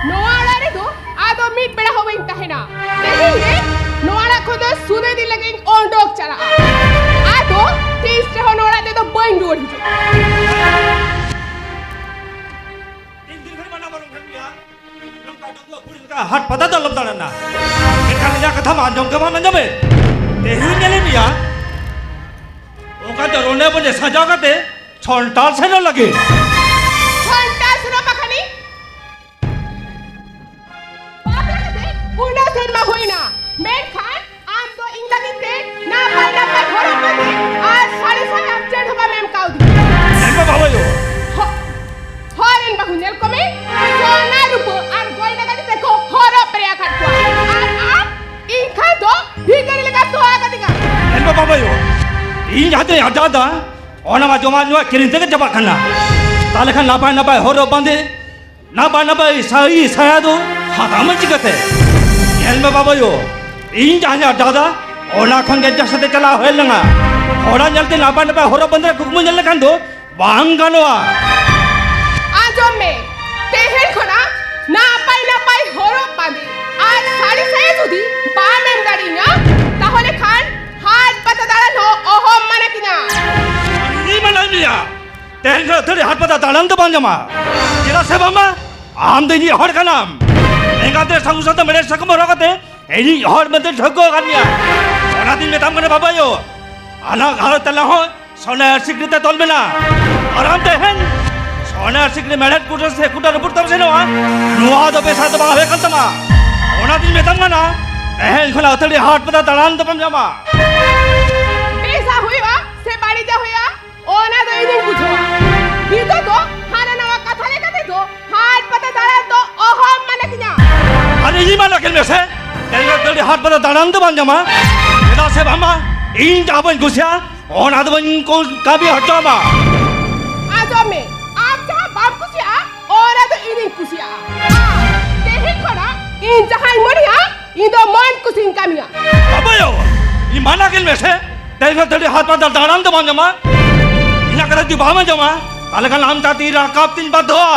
Noara रे दो आदो मीट बड़ा हो वहीं तहे ना देखिए Noara को तो सुने दी लगे ओंडोक चला आदो तीस रहो Noara दे तो बोइंग डोर ही हाथ पता तो लम्बा ना इनका निजा कथा मांझों के मां नंजमे तेही नेले मिया ओका तो रोने बने सजा करते छोंटाल से न लगे छोंटाल से न पकनी बाप लगे पूना से न हुई ना मेन खान आम तो इंग्लैंड के ना पर घोड़ा पर आज सारे सारे अपडेट होगा मैम काउ दी इनका बाबा यो हर इन बहुनेल को में सोना रुपो और गोई लगा देखो हरो प्रया करतो और आप इनका दो भीगरी लगा तो आगा दिगा इनका बाबा यो इन जाते आजादा ओना मा जोमा नुआ किरिन तक जबा खना ताले खन नापाय हरो बंदे नापाय साई साया दो हाथा में चिकते इनका बाबा यो इन जाने आजादा ओना खन के जसते चला होय लंगा ओना जलते नापाय हरो बंदे कुकमु जल खन दो बांग गानोआ आजो में तेहेर खोना ना पाई हरो बांधे आज सारी सहे सुधी बामें दाड़ी ना ताहले खान हाथ पता दाड़ा नो ओहो मने किना नी मना मिया तेरे थोड़ी हाथ पता दाड़ा तो बांध जमा जिला से बामा आम दे जी हर का नाम एंगा ते संग संग मेरे सकम रखते एनी हर में ते ठगो करनिया ओना दिन में तम करे बाबा यो आना घर तला हो सोना सिकते तोल में ना आराम ते हैं सोना सिकने मेहनत कुटर से कुटर ऊपर तब से नवा नुआ तो पैसा तो बाहर कल तमा ओना दिन में तम ना एहन खला थोड़ी हाथ पता दाड़ा तो बम जमा पैसा हुई वा से बाड़ी जा हुआ ओना तो इदिन पूछवा गीतो तो हाना नवा कथा ले कथे तो हाथ पता दाड़ा तो ओहो मने किना अरे ये माला के में से तेरे थोड़ी हाथ पता दाड़ा तो बम जमा इधर से बामा इन जाबन गुसिया ओना तो बन को काबी हटवा आजो में आप जहां बाप कुसिया ओना तो इदिन कुसिया तेहे खोना इन जहां मरिया इन तो मन कुसिन कामिया बाबा यो ये माना के में से तेरे थोड़ी हाथ पता दाड़ा तो बम जमा इना करे दी बामा जमा अलग नाम ताती रा कापतिन बदवा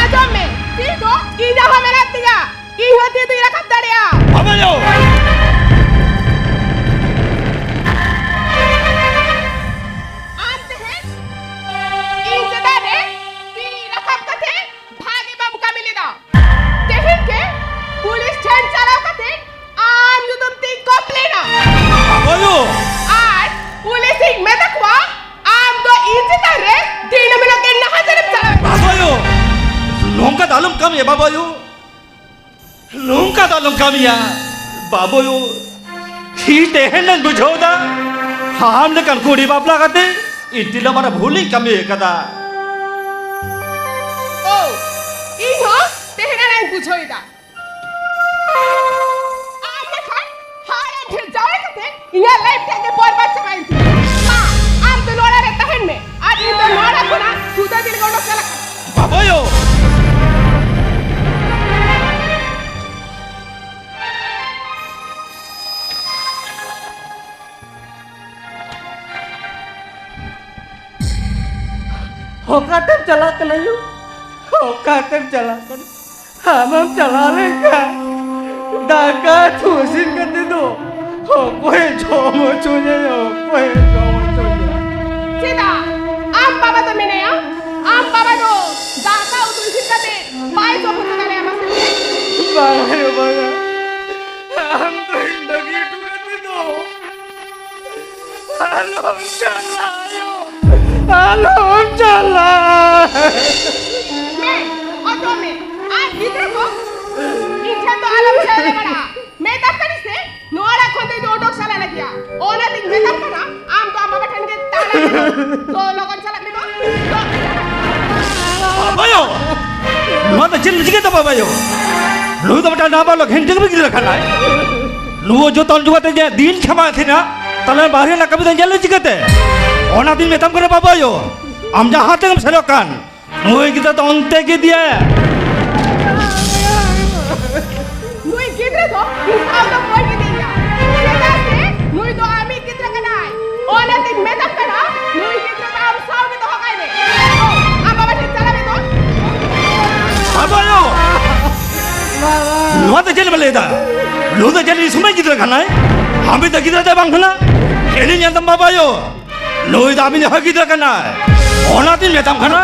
आजो में ती तो ई जहां मेरा तिया ई होती तो रखत दड़िया बाबा यो Longka dalam kami ya babayu, longka dalam kami ya babayu, kita hendak berjodoh, ham lekan kuri babla kate, itilah mana buli kami kata. Oh, ini tehenan yang berjodoh. Anda kan, hari berjauh kate, ia life tadi berbuat macam itu. Ma, anda luar ada tahan me, ada itu luar aku na, sudah dilengkau salah. Babayu. होकातम चला कलायु होकातम चला कर हम चला लेगा दाका थोसिन करते दो हो कोई जोमो चुने हो कोई जोमो चुने सीधा आम बाबा तो मैंने आम बाबा तो दाका उतुलसिन करते पाए तो पुत्र करे हमसे बाबा हम तो जिंदगी टूटे दो हेलो चलायो हेलो चला मैं ऑटो में आज इधर को इधर तो आलम चले बड़ा मैं तब करी से नोरा खोदे तो ऑटो चला लग गया ओना दिन मैं तब करा आम तो आम बाबा ठन के ताला तो लोगन चला में तो बाबायो lu ada cil juga tak babayo lu tak macam apa lo hendak begitu lah kan lu jo tahun juga tu je din kama thina talan bahari nak kami tu jalan juga tu ona din metam kena babayo am jahat yang selokan lu kita tu onte ke dia lu kita tu am tu boy ke dia kita se lu tu ami kita kena ona din metam kena lu kita tu am saw ke tu hokai ne am baba chala me tu babayo चल बलेदा नु तो चल इसमें गिदरा खाना है हम भी तो गिदरा दे बांग खाना खेली न्यातम बाबा यो नु इधर अभी नहीं गिदरा खाना है ओना तीन मेतम खाना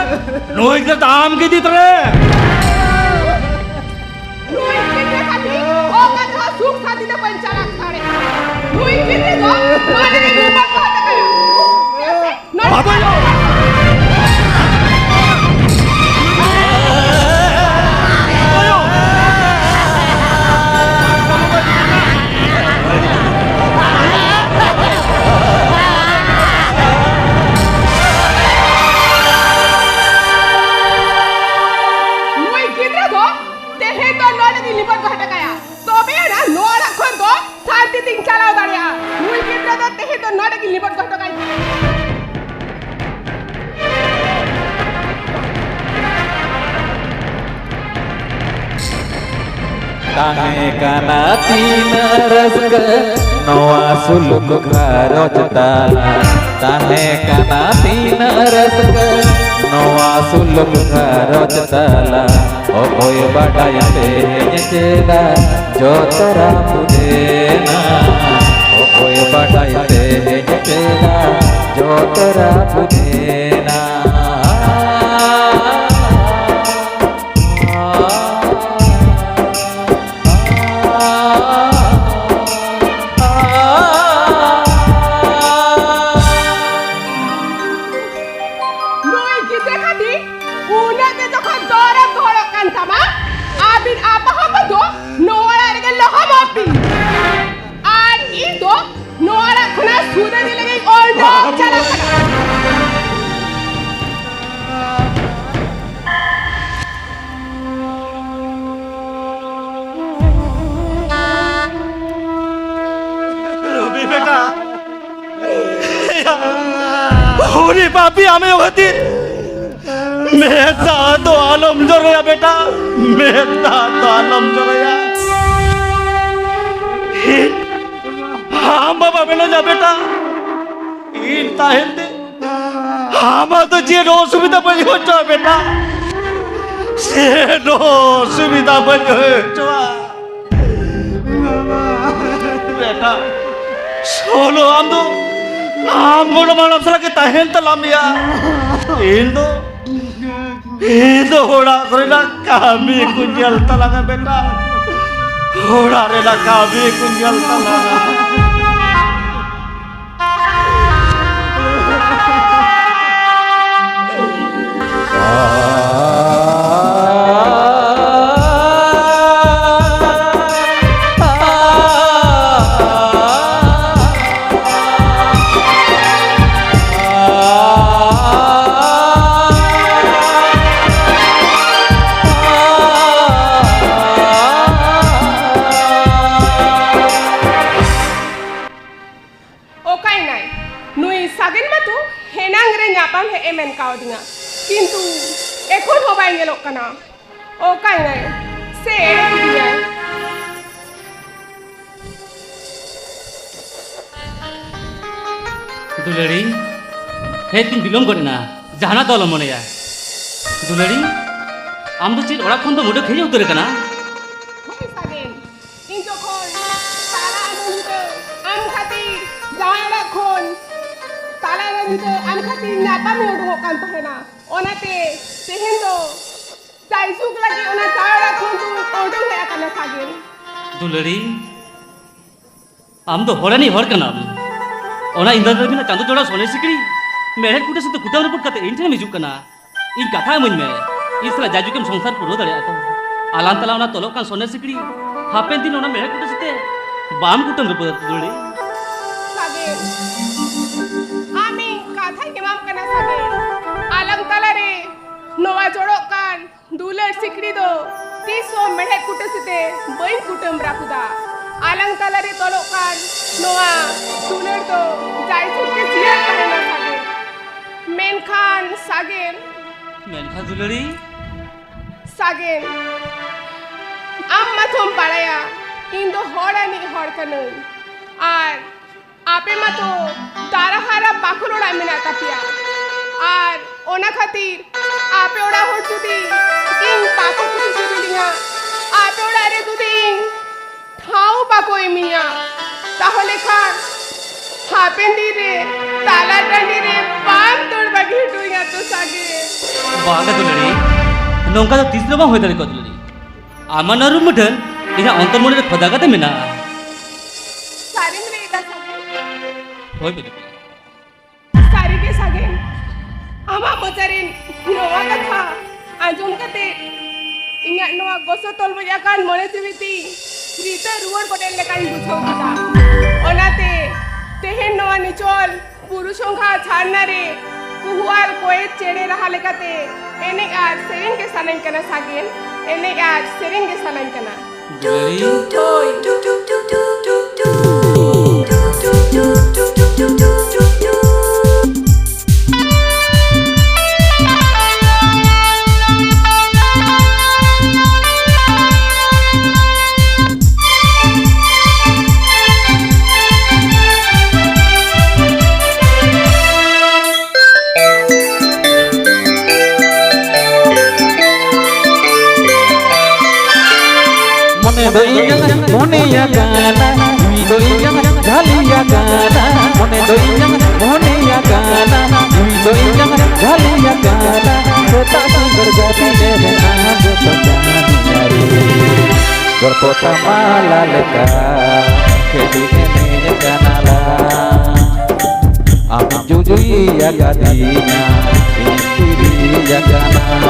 नु इधर ताम की दी तरे नु इधर खाती ओ कथा सुख साथी ने पंचाला खाने नु इधर तो माने के ऊपर को हटा गया बाबा यो Tahe kana tina raska noa suluk gharoj tala Tahe kana tina raska noa suluk gharoj tala O koi badaya te cheda jotara pudena O koi badaya te cheda jotara pudena होरी पापी हमें होती मेहता तो आलम जोरया बेटा मेहता तो आलम जोरया हाँ बाबा बेना जा बेटा इन ताहेंदे हम तो जे रो सुविधा पर हो जा बेटा से रो सुविधा पर हो जा बेटा सोलो हम तो Ambo malam salah kita hental lamia. Indo hoda rela kami kunjal talanga benda. Hoda rela kami kunjal talanga. किंतु एकोन हो बाइंगे लोग कना ओ काई नहीं से दिया दुलड़ी हे तीन बिलोम करना जहाना तोलो मने या दुलड़ी आम तो चीज ओड़ा खन तो मुडे खेजे उतरे कना होई सागेन इन जो खोन ताला अनुते आम खातिर जहाना खोन ताला अनुते आम खातिर नापा में उड़ो कान तहेना ओनाते तेहेन दो जायसुक लगी ओना चावड़ा खोन तू ओडो है कना सागेन दुलड़ी आम तो होरानी होर कना ओना इंदर बिना चांदो जोड़ा सोने सिकड़ी मेहर कुटे से तो कुटा रिपोर्ट करते इंटरनेट में जुकना इन कथा मन में इसला जाजुकेम संसार पुरो दड़े आता आलान तला ओना तोलो कान सोने सिकड़ी हापेन दिन ओना मेहर कुटे से बाम कुटम रिपोर्ट दुलड़ी सागेन आमी कथा के माम कना सागेन आलम तला रे नोवा जोड़ो कान दुलड़ सिकड़ी दो तीसो मेहर कुटे से बई कुटम रापुदा आलंग तला रे तोलो कान नोआ दुलड़ दो जायसुक के सिया कहना सागेन मेनखान सागेन मेनखा दुलड़ी सागेन आम मथोम पड़ाया इन दो होड़ा नहीं होड़ कनन आर आपे मतो ताराहारा बाखुरोड़ा मिना तपिया आर ओना खातिर आपे ओड़ा होड़ चुदी इन पापो कुछ चुदी लिंगा आपे ओड़ा रे दुदी খাও বাকো এমিয়া তাহলে খান হাপেন্ডি রে তালা ডান্ডি রে পান তোর বাকি টুইয়া তো সাগে बागा दुलड़ी नौका तो तीसरा बार होता देखो दुलड़ी आमा ना रूम मटन इन्हें अंतर मोड़े खोदा करते में ना सारिन रे इता सागे होय बेटे सारी के सागे आमा मचारिन नोआ कथा आंजम कते इन्या नोआ गोसो तोल बया कान मने सिविती रीते रुवर कोटेल लेकान बुझाव दिता ओनाते तेहेन नोआ निचोल पुरुषोंखा छाड़ना रे कुहुआल कोए चेड़े रहा लेकाते एने आज सेरिंग के सालन कना सागेन एने आज सेरिंग के सालन कना दुलड़ी मोने या गाना दो झालिया गाना मोने दो मोने या गाना दो झालिया गाना छोटा सुंदर जाति रे नाम तो जानी रे गरपोता माला लेका खेली ने गानाला आम जुजुई या गादीना इंतिरी या गाना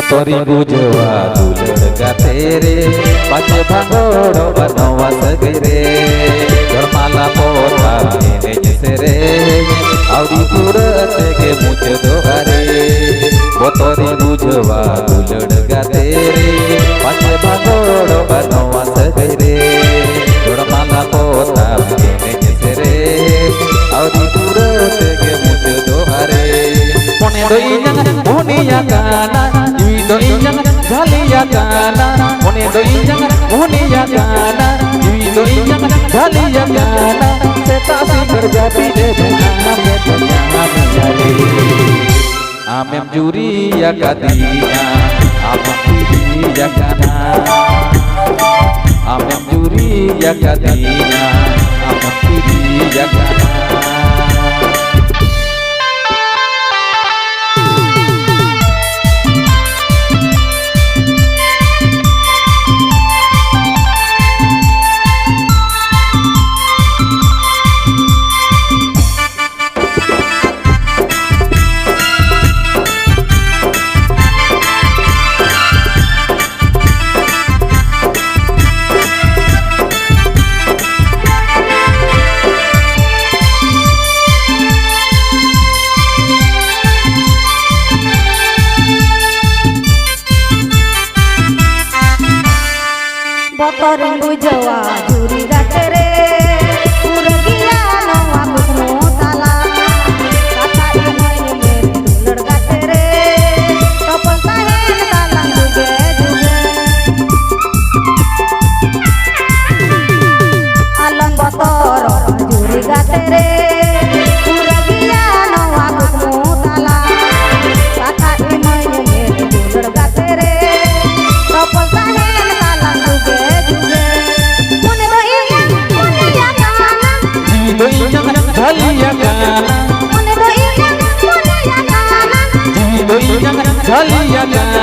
तोरी बुझवा दुलड़ गाते रे पाचे भांगोड़ बनवा सगरे गरमाला पोता ने जैसे रे औरी तुरत के मुझ दोहारे वो तोरी बुझवा दुलड़ गाते रे पाचे भांगोड़ बनवा सगरे गरमाला पोता ने जैसे रे औरी तुरत के मुझ दोहारे मोने या गाना झालिया गाना मोने मोने या गाना झालिया गाना सेता सुंदर जाति रे नाम तो जानी रे आमेम जुरी या गादीना आमेम या गाना आमेम जुरी या गादीना आमेम या गाना Botorin bujawa juri gatere urgiya nawa kusmo tala kata imoy mere dular gatere topal sahen talang juge juge alam botor juri gatere urgiya nawa kusmo tala kata imoy mere dular gatere topal sahen talang juge juge mone do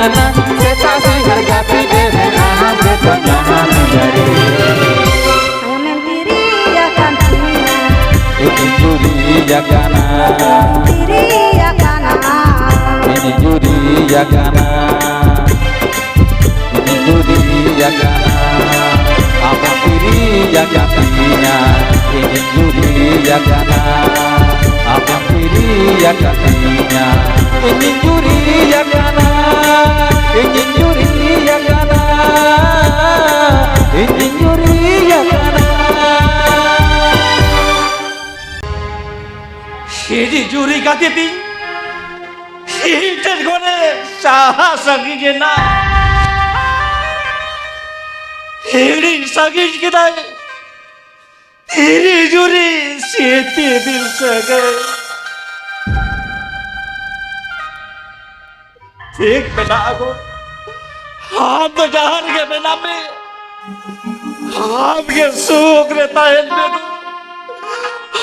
jana seta singar gati dere aha beto jana menjadi Ayam diri akan tina ini juri jagana diri akan ini juri jagana ini juri jagana abang diri jagatinya ini juri jagana abang diri jagatinya ini juri jagana ini juri jagana ini juri jagana Ini juri gati ti, ini terkone sah sagi jena, ini sagi kita, ini juri seti bil sagai, ठीक बेटा को, हम तो जहान के बिना में, हम के सुख रहता है मेरे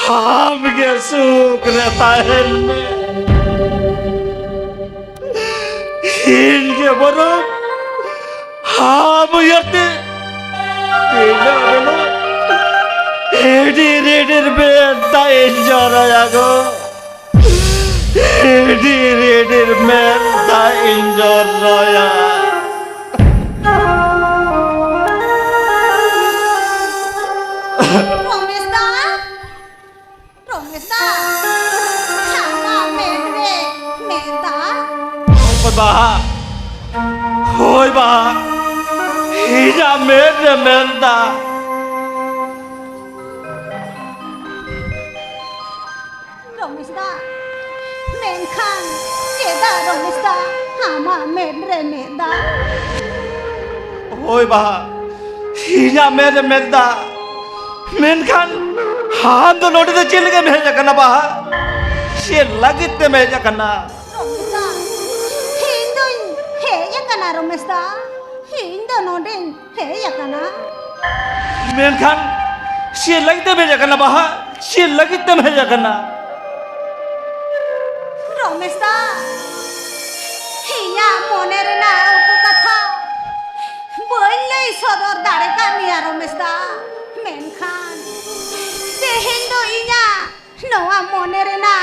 हम के सुख रहता है इनके बरो हम यते इना बनो एडी रेडर बेटा इंजर आगो एडी रेडर बेटा इंजर रोया Romesta sama mere meta Ôi bà Ôi bà Ý ra mến rồi mến ta Romesta men khan keda Romesta sama mere meta Ôi bà Ý ra mến rồi mến ta Mến khăn हम तो नोटे तो chill के भेजा करना बा ये लगित भेजा करना Romesta Hindu he ya kana Romesta Hindu nodin he ya kana main Khan ये लगित भेजा करना बा ये लगित भेजा करना Romesta hiya moner na upu katha boilei sodor dare kami Romesta men khan Hindu inya noa monerena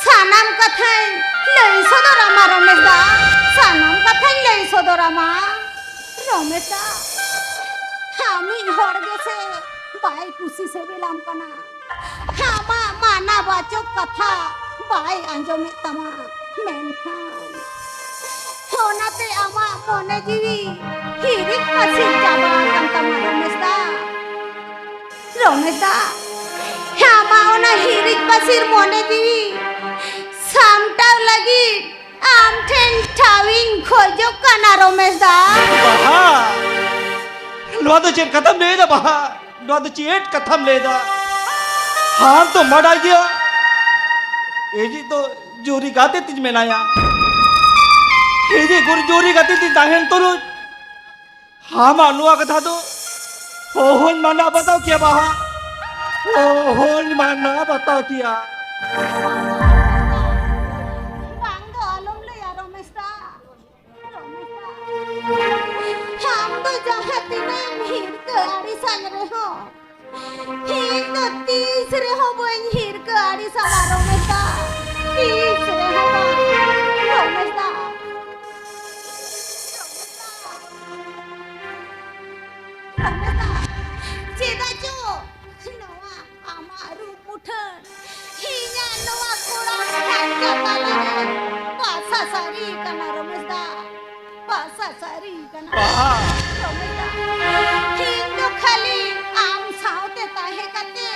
sanam kathay lei sodorama Romesta sanam kathay lei sodorama Romesta hami hor gese bai kusi se bilam kana hama mana bachok katha bai anjome tama menkhan honate ama mone jiwi hirik pasir jaba tama Romesta Romesta Hama ona hirik pasir mone diwi samtaw lagi amten thawing khojok kana Romesta बहा no तो चेट खत्म ले दा बहा no तो चेट खत्म ले दा हाँ तो मड़ा गया ये जी तो जोरी गाते तिज में नाया ये जी गुर जोरी गाते तिज दाहन तो रोज हाँ मानुआ कथा तो ओहन माना बताओ क्या बहा ओहन माना बताओ क्या bang do alom le ya Romesta Romesta ham to jahat mein hir ke ari sang re ho hin to tis re ho boin hir ke ari sama Romesta tis re ho Romesta Cita cu Noa amaru putar Hinya noa kurang Hanya kalare Pasa sari kana Romesta Pasa sari kana बहा Romesta Hindu khali am saute tahe kate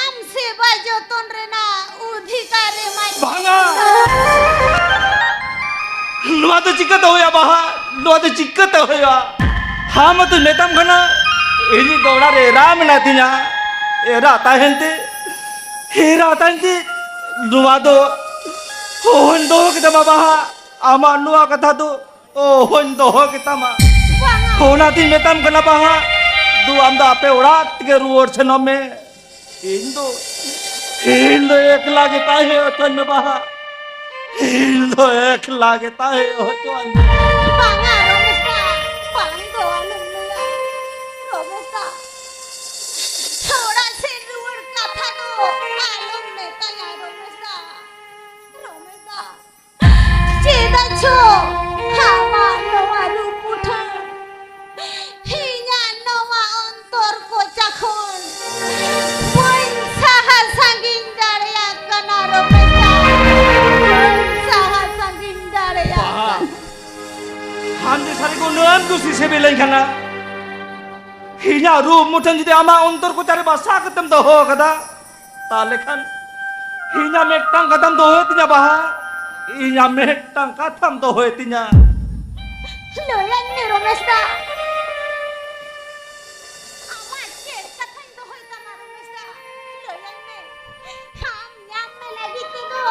Am seba joton rena udhikare mai भांगा नुआ तो चिक्कत होया बहा नुआ तो चिक्कत होया हम तो नेतम खना एजी दौड़ा रे राम नातिया ए राता हेंते हे राता हेंते नुआ तो होन दो के तमा बहा आमा नुआ कथा तो ओ होन दो के तमा होना ती नेतम खना बहा दु आमदा पे उड़ात के रुवर छन में इंदो एक लागे ताहे अतन बहा इन तो एक लागता है हो चल Banga Romesta, Pando Alumna, Romesta. Thora Senur Katano, Alumne Taya Romesta, Romesta. Chedacho, Hama Noa Luputa, Hinya Noa Ontor Kochakon, Poin Saha Sangin Daria Kana Romesta, Poin Saha Sangin Daria Kana. Handi sari ko nuam tu si sebelah kana. Hinya room mutan jadi ama ontor ko cari basa ketem doh kada. Talekan hinya metang katam doh tinya baha. Hinya metang katam doh tinya. Loyan ni Romesta. Amat ke kathan to hoy kama Romesta. Loyan ne. Ham nyam me lagi tu.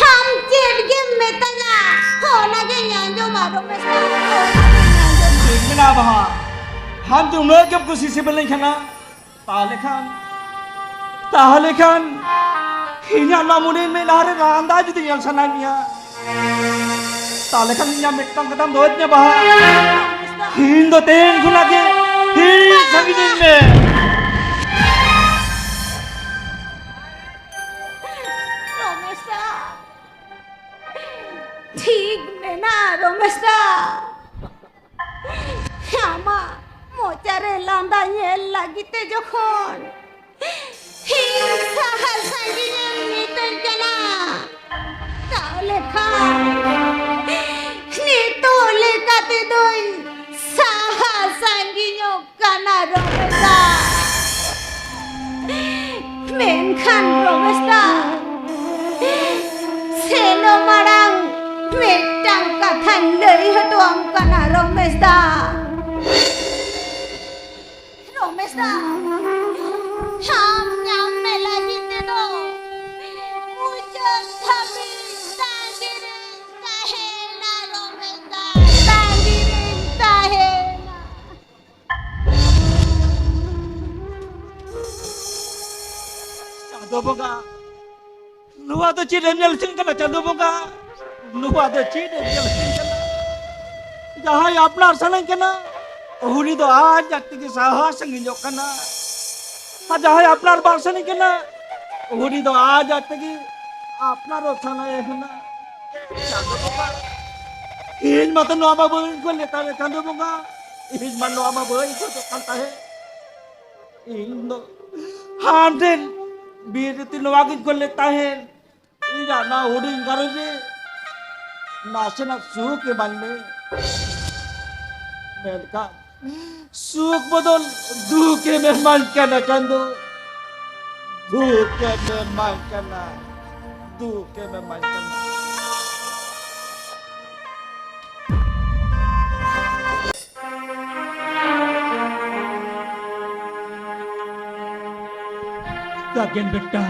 Ham cher game me tanga. Hona ke nyanjo ma Romesta. Kena baha. Han tu nuam kep ko si sebelah kana. Talekan hinya namunin me lari randa jadi yang sana niya. Talekan hinya metang katam doh tinya baha. Hindo ten guna ke hi sangin me. Romesta. ठीक में ना Romesta. Ama mochare landa nyel lagi te jokhon. Hinsa hasangine miten kana. Taule khan. Nito lekate doi. Saha sanginyo kana Romesta. Menkhan Romesta. Seno marang metang kathan lei hatuam kana Romesta. Romesta. Ham nyam me lagi te do. Ujan thabi tangire tahena Romesta. Tangire tahena. Chandu bunga. Nuwa to chidem nyal sin kana chandu bunga. Nuwa to chidem nyal sin kana. Jahai apnar sanang kana. Ohuni to aaj jakti ki saha sangin jok kana. Ha jahai apnar bar sanang kana. Ohuni to aaj jakti ki apnar othana hai kana. Chandu bunga. In matan nuwa ma boin ko leta hai chandu bunga. In man nuwa ma boin ko kanta hai. In no. Hamden biriti nuwagin ko leta hai. Ija na udin karo je. Nasena suh ke ban में मेलका सुख बदल दुखे मेहमान करना चंदो दुखे मेहमान करना दुखे मेहमान करना Sakin बेटा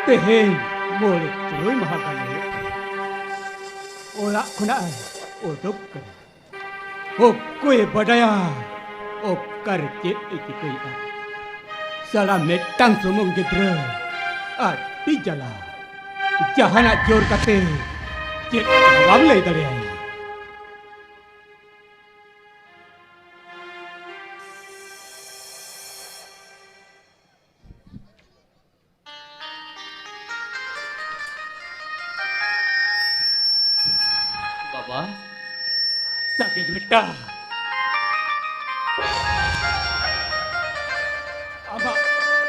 तेहे मोरे चोई महाकाले ओला खुनाय ओदुक कर ओ कोई बड़ाया ओ कर के एक कोई आ साला मेटंग सुमुंग गिद्र आ तिजला जहाना जोर कते के जवाब ले दरे आया बाबा Sakit बेटा Aba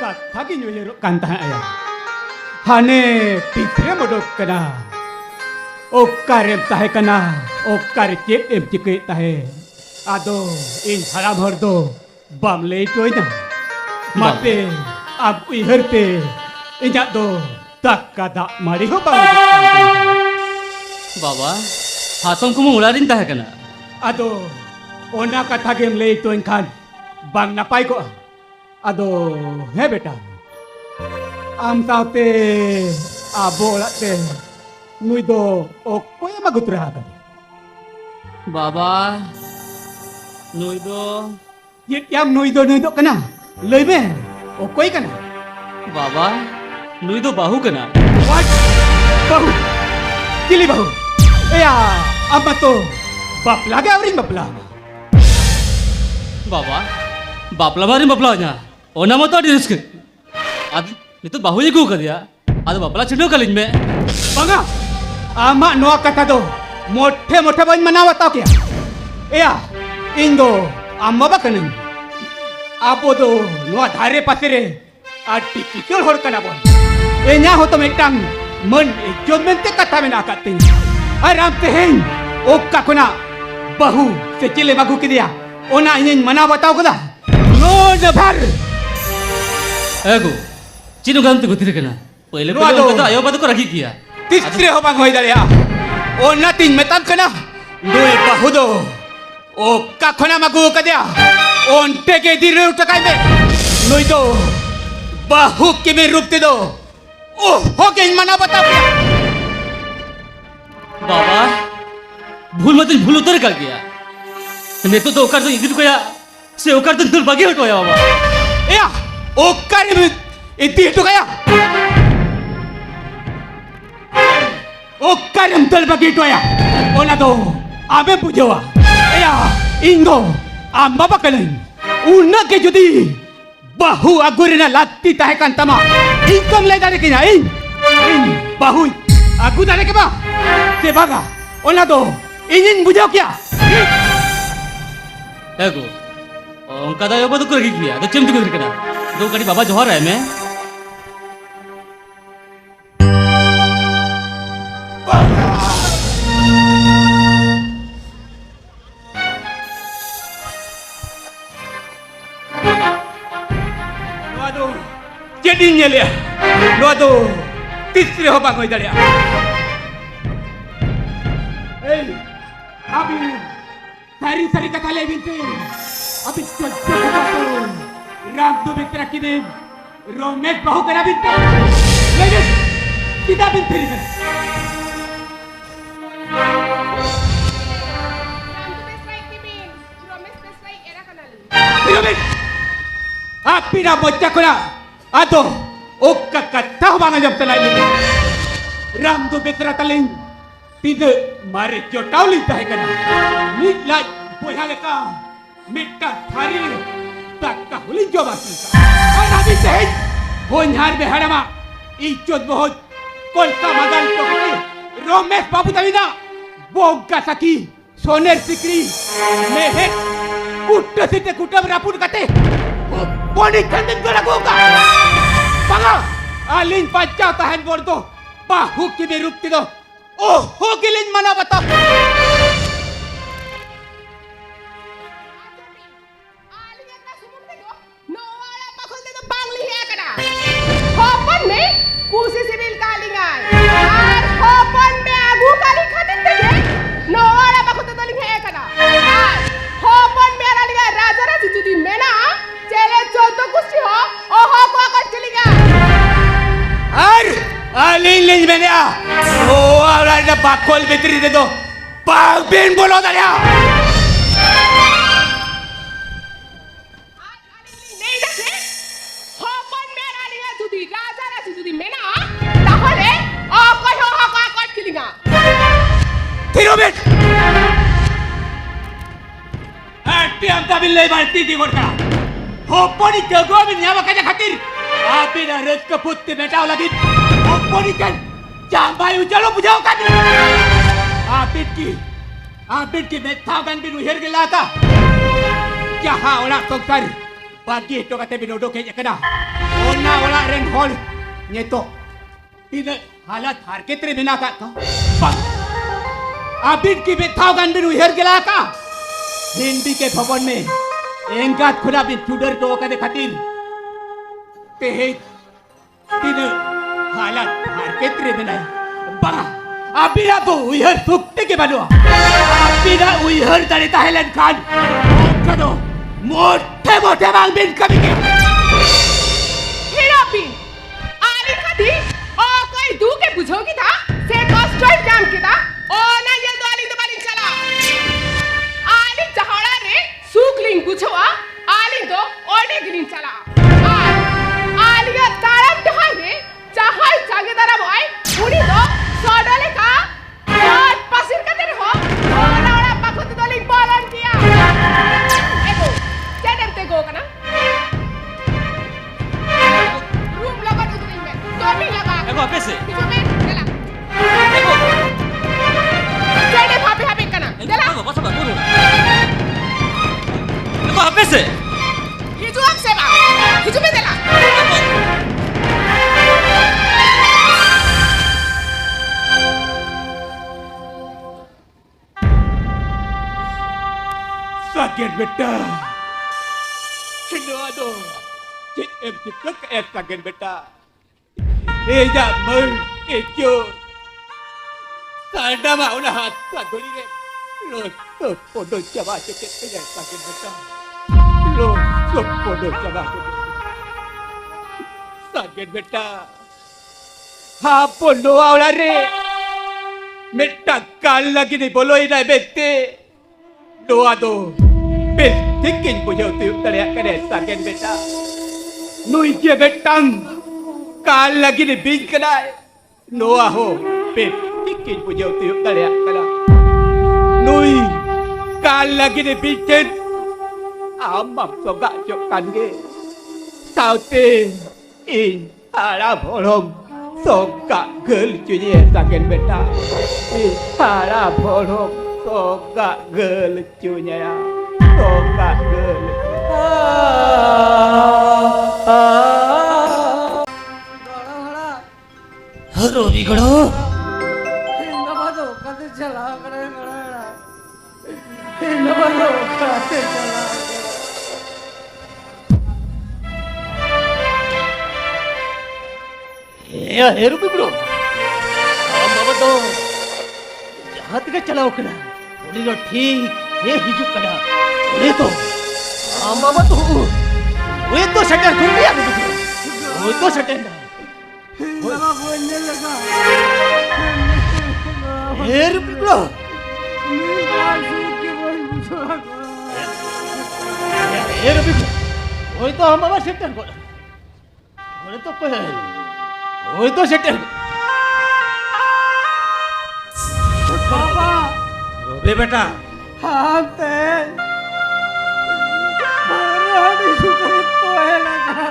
kata ginyo yero kanta aya Hane pitre modok kana Okkarem tahe kana Okkar chep em chike tahe Ado in haram hardo Bamle toy na Mate ab uiherte Injak do Takada mari ho bang बाबा हाथों को मुंगलारिन ताहे कना Ado ona kata game lay to kan bang napay ko ado he beta am taute abola te nuido o koy magutra ka बाबा नुई दो yit yam nuido kana lebe o koy kana बाबा नुई दो बाहु कना what Bahu. Kili bahu. Ya, apa tuh? Bapla ke orang bapla? बाबा बापला मारी बापलाnya ओना मत आड़ी risk आज नहीं तो बाहुली को कर दिया आज बापला चिड़ो कलिंग में Bangga. Amak noa kata do. Mote bain manawa tau kya? Ya, Indo amma ba kanin. Apo do noa dhare pasire ati kicol hor kana bon. Enya ho to metang मन एजमेंट ते कथा में ना करते आराम से हैं ओक्का कोना बहु से चिले बागु के दिया ओना इन मना बताओ कदा नो जभर एगो चिनु गंत गुतिर केना पहले पहले उनका तो आयो बात को रखी किया तीसरे हो बांग होई दलिया ओना तीन मेतम कना दोए बहु दो ओक्का कोना मागु के दिया ओंटे के दिरे उठकाई में नोई दो बहु के में रूप दे दो ओ हो गया मना बताओ बाबा भूल मत भूल उतर का गया नहीं तो ओकर तो इधर कोया से ओकर तो दूर भागे हटवाया बाबा या ओकर में इतनी हटो गया ओकर हम दल भागे हटवाया ओना दो आबे बुझवा या इंगो आम्बा बकलन उन्ना के जुदी बाहु अगुरना लाती ताहे kan tama ingkom le dare kina in bahu aku dare ke ba se baga ona do ingin bujao kya एगो उनका तो आयो बात को रखी किया तो चिमटी गुतिर केना दो कड़ी बाबा जोहर है मैं jadi nyele lo do tisre ho bangoy dalia hey abi sari kata le binte abi chocho kato ram do bitra kide romet bahu kara binte lege tidak binte ni api na bocah kena Ato, okka kata banga jam telai ni. Ram tu betra taling. Tidak mari jotau lita hai kana. Nila boya leka. Mitta thari. Takka huli jobasi. Ana bi seh. Honhar beharama. Ijot bahut. Kolka magal pokri. Romesh babu tavida. Bogga saki. Soner sikri. Mehet. Kutta site kutta berapun kate. Boni kandeng gula guga. Banga, alin pacau tahan bordo. Bahu ki berukti do. Oh, ho gilin mana bata. Alia का सुमुक देखो no वाला पखल दे तो बांगली है कना होपन में कुसी civil कालिंगाय और होपन में आगू काली खातिर दे नो वाला पखल दे तो लिखे है कना और होपन में आलिया राजा राजी जुदी मेना चले चौदह कुछ हो ओहो को कर चली गया Ar, alin lin menia. Oh, ala na bakol betri de do. Pagpin bolo dalia. नहीं देखे होपन में आलिया जुदी राजा राजी जुदी मेना ताहले ओ कोई हो को कर चली गया Tirobet. Ati am tabil lay balti di gorka. Hoponi jago min nyawa kaja khatir. Api na red ka putte betao lagi. Hoponi kan jambai ujalo bujao kan. Apit ki betha kan bin uher gela ta. Kya ha ola tokar. Bagi to kate binodo ke jakana. Ona ola ren hol. Nyeto. Tidak halat harketre bina ka. Apit ki betha kan bin uher gela ka. Hindi के भवन में एंगात खुला भी चुडर तो कदे खातिर ते हे तीन हालत मार्केटरे बनाए बगा अभी ना तो उइहर सुक्ते के बनवा अभी ना उइहर दारे ताहेलन खान कदो मोटे मोटे मांग बिन कभी के हिरापी आली खाती ओ कोई दू के बुझोगी था से कॉस्ट्राइट जाम की था ओ ना ये दो आली दबाली चला आली जहाड़ा ने सूकलिंग बुझवा आली दो ओडी गिलिंग चला आली का तारम जहां ने चाहाई चागे दारा बॉय उड़ी दो Apa apa sih? Hijau ak seba. Hijau bedela. Sakit बेटा Kena tu Cik em cakap ke em sakit बेटा Ejak mer Ejo Sada mau lah Sakit ni Lo Podo coba cakap ke sakit बेटा Lo Podo coba sakit बेटा Hapun doa ulah re Metakkan lagi ni boloi dah bete Doa tu Tikin punya tiup teriak kena sakit beta. Nui dia betang. Kal lagi ni bin kedai. Noah ho. Tikin punya tiup teriak kena. Nui. Kal lagi ni bikin. Amam sogak jokan ke. Sautin. In. Harap holom. Sogak gel cuci sakit beta. Harap holom. Sogak gel cuci ya. Sogak gel. हरो बिगड़ो नवादो कते चला करे गड़ा नवादो कते चला ए हेरो बिगड़ो हम बाबा तो जहां तक चलाओ कड़ा थोड़ी रो ठीक ये हिजु कड़ा ये तो हम बाबा तो वो तो शटर खुल गया वो तो शटर नवा बोलने लगा हेरो बिगड़ो हेरो बिगड़ो वो तो हम बाबा शटर को वो तो कोई वो तो शटर बाबा रे बेटा हाँ ते महारानी सुकर तो है लगा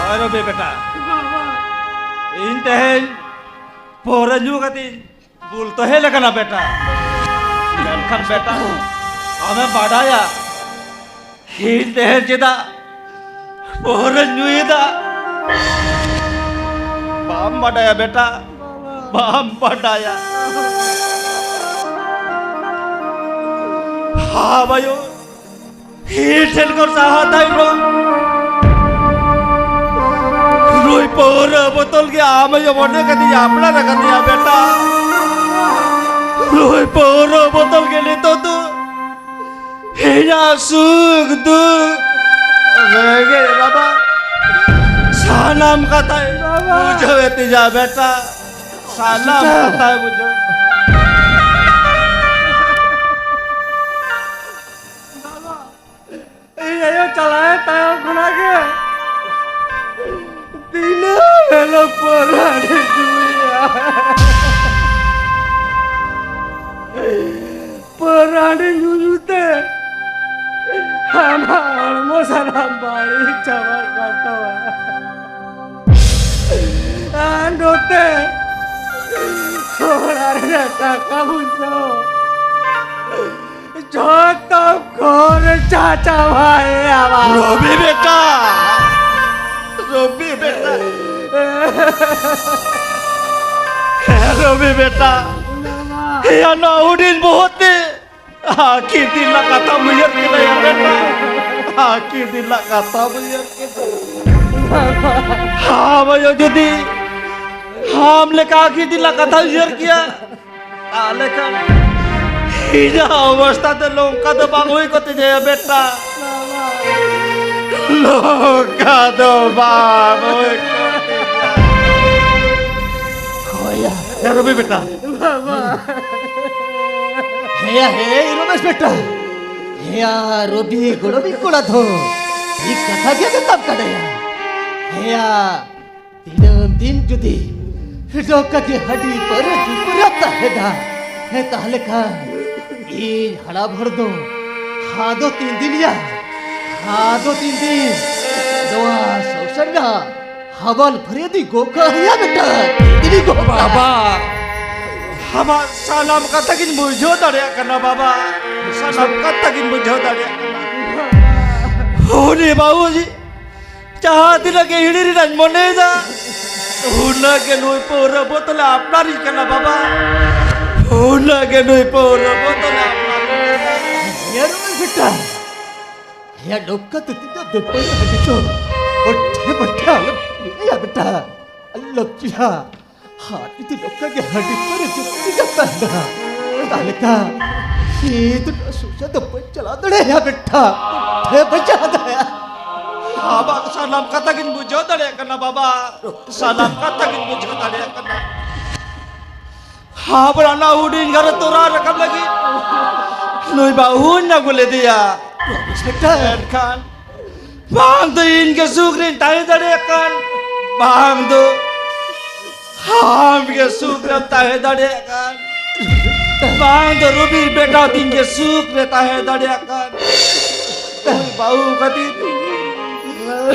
अरे बे बेटा इन तहल पोरंजू कती बोल तो है लगना बेटा खन बेटा हमें बढ़ाया इन तहल जिदा पोरंजू इदा बाम बढ़ाया बेटा बाम बढ़ाया हाँ भाइयों हिल कर साहता ही रो रोई पोर बोतल के आम जो बोलने का दिया अपना रखा दिया बेटा रोई पोर बोतल के लिए तो तू हिना सुख दुख रहेंगे बाबा सालाम कहता है मुझे तिजा बेटा सालाम कहता है मुझे ये चलाए तायो गुना के तीन हेलो पुराने दुनिया पुराने नुनुते हम मोसराम बाड़ी चवर करता है आंडोते थोड़ा रे टाका बुझो जो तो घोर चाचा भाई आवा रोबी बेटा रोबी बेटा रोबी बेटा या नाउडिन बहुत आखिर दिन लगा था मुझे किधर यार बेटा आखिर दिन लगा था मुझे किधर हाँ भाइयों जुदी हम लेकर आखिर दिन लगा था मुझे किया लेकर हिजा अवस्था ते लोग का तो बांगोई को तुझे बेटा लोग का तो बांगोई खोया यार भी बेटा हे रमेश बेटा हेया रोबी गुड़बी गुड़ा थो ये कथा क्या तब करेया हेया दिन जुदी डोका की हड्डी पर जुपरता है हे ताले का इन हड़ा भर दो हादो 3 दिन या हादो 3 दिन दोआ सौसन्ना हवल भरे दी गोका हिया बेटा दिली गो बाबा हमार सानाम कथा किन बुझो दड़े कना बाबा सानाम कथा किन बुझो दड़े होने बाबूजी चाहती लगे हिड़ी रंग मने जा होना के नोई पोरा बोतल अपना री कना बाबा होना के नोई पोरा बोतल अपना यार बेटा या डोका तो तिदा देपय हटितो बट्टे बट्टे या बेटा लक्ष्या हाथ इतने डोका के हड्डी पर चुपटी जाता है तालिका ये तो सोचा तो पर चला दड़े या बेटा बट्टे बचा दया हमार सानाम कथा किन बुझो दड़े कना बाबा सानाम कथा किन बुझो दड़े कना हाँ बड़ा ना उड़ीन घर तोरा रकम लगी नोई बाहुन ना बोले दिया बेटा kan bang tu in ke sukrin tahu dari kan bang tu ham ke sukrin tahu dari kan bang tu rubi beta tin ke sukrin tahu dari kan bau kati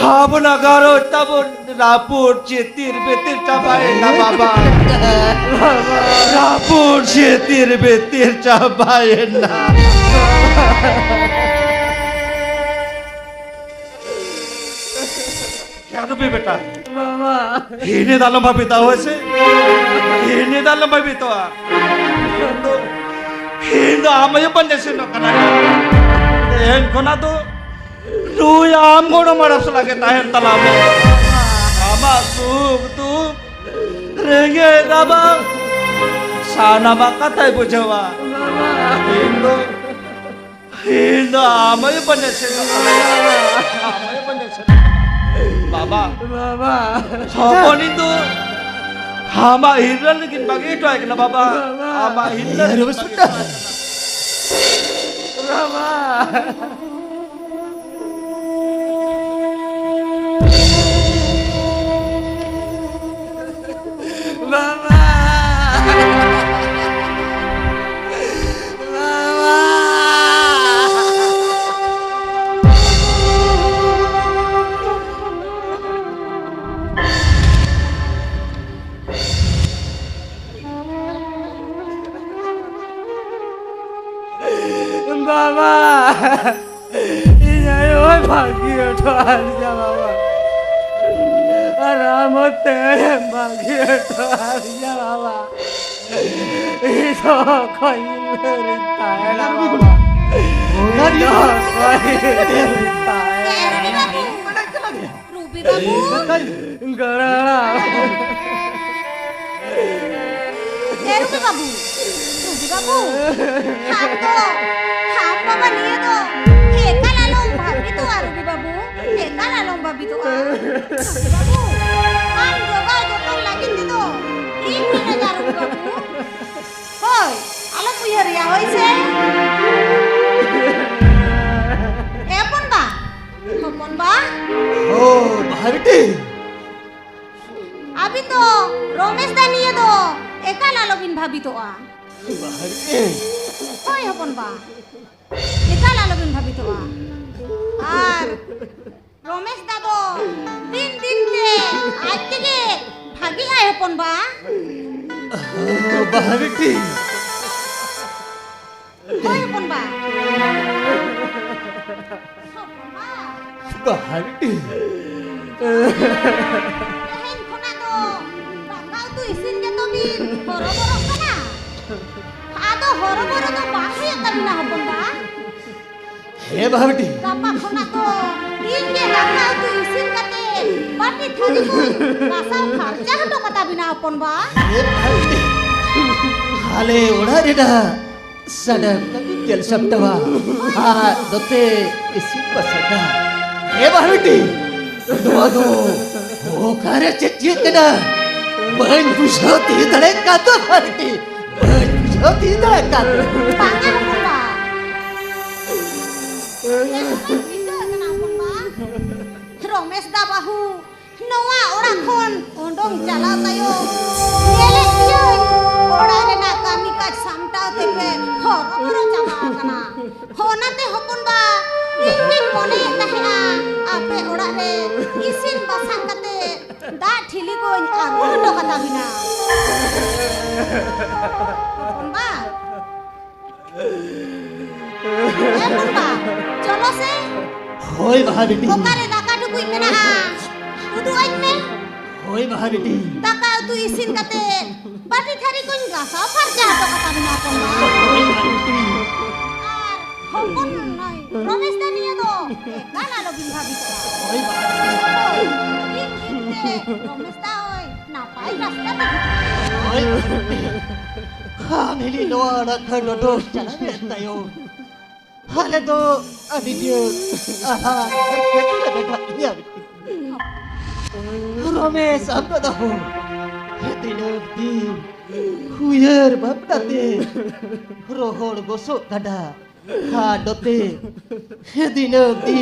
ham nagaro tabun rapur cetir betir capai na baba rapur cetir betir capai na क्या तो बेटा मामा ini dalam babi tahu sih ini dalam babi tahu ini amanya pandai sih nak kena yang kena tu lu am kau marah selagi tahan talam ama sub tu renge daba sana makata ibu Jawa ini amanya pandai sih nak kena amanya pandai sih Baba mama Sopan itu hama hiran lekin bagi itu ay kena baba hama hiran यार बेटा मामा मामा मामा ini oi bagi itu aja mama Ramo tere bagi itu aja mama itu kau ini rintai lah mama itu kau ini rintai Ruby babu enggak lah Ruby babu Ruby babu ham baba niye to heka lalong bhabi to Ruby babu heka lalong bhabi to Ruby babu am goga jotong lagi dito ini na Ruby babu hoy alam puyer ya hoise epon ba oh bharti abi to Romesh da niye to eka lalogin bhabi to bharti hoy hopon ba eka lalogin bhabi to আর রমেশ দাদো দিন দিন তে আজ থেকে ভাগি আয় হপন বা bharti hoy hopon ba bharti Ehin khona to rakau tu isin ke to bi boro boro kana ado horo boro to bahi tabina hopon ba he bharti Gapa khona to inge rakau tu isin kate bati thari ko kasau kharcha hato kata bina hopon ba he bharti hale oda reda sadam kami jel sabtawa ha dote isi pasada he bharti dodo ho kare cecit kada ban pusati dale kata bharti ban pusati dale kata Pangan hopon ba Bisa kena hopon ba Romesh da bahu Noa orang kon ondong chala tayo Yele iyo Ora rena kami kaj samtao tepe horo horo chaba kana Honate hopon ba Ingin mone tahena ape ora re isin basang kate दा ठिली को आगो तो कथा बिना बा बा चलो से होय बहा बेटी ओकारे दाका टुकु मेना उदु आज में होय बहा बेटी दाका तू इसिन कते बाटी थारी कोन गासा फारजा तो कथा बिना कोन हम्पन নাই রমেশ দা নিয়ে তো গানা রবিন ভাবি होय बहा রমেশ দা ওই না পাই রাস্তা होय खानेली लोड़ा खंडो दोष चला रहता यो हाले तो अदित्य आहा बेटा ये रमेश अब तो हो हेतिनोती खुयर बापताते रोहड़ गोसो गडा हाडोते हेदिनोती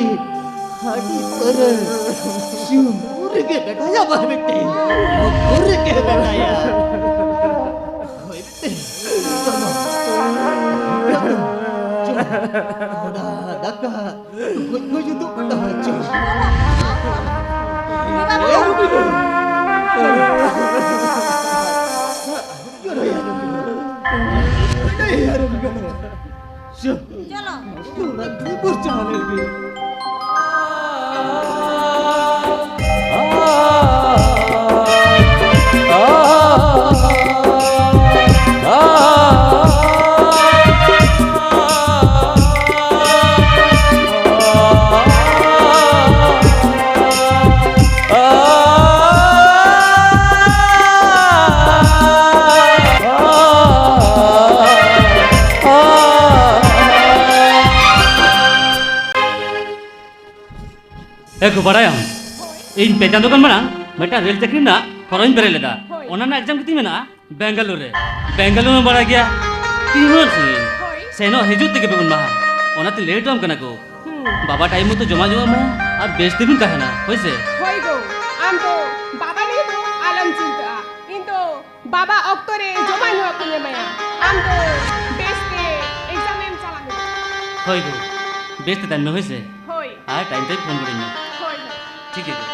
हाडी पर शुर के बेटा या बा बेटे और के बेटा या होय बेटे Udah, daka. Gue juga udah hancur. Eko barayam. In pejan dokan mana? Meta rel chakri na foreign bere leda. Ona na exam kiti mena Bangalore. Bangalore bara gya. Timur sin. Seno hejut teke begun maha. Ona te late ram kana ko. Baba time to joma joma ma ar best din ka na. Hoise. হই গো আম তো বাবা নিয়ে তো আলম চিন্তা কিন্তু বাবা অক্তরে জমা নিয়ে কোনে মায়া আম তো বেস্টে এক্সাম এম চালাবে Hoi go. Best time me hoise. হই আর time টাই ফোন করি না। হই ঠিক আছে।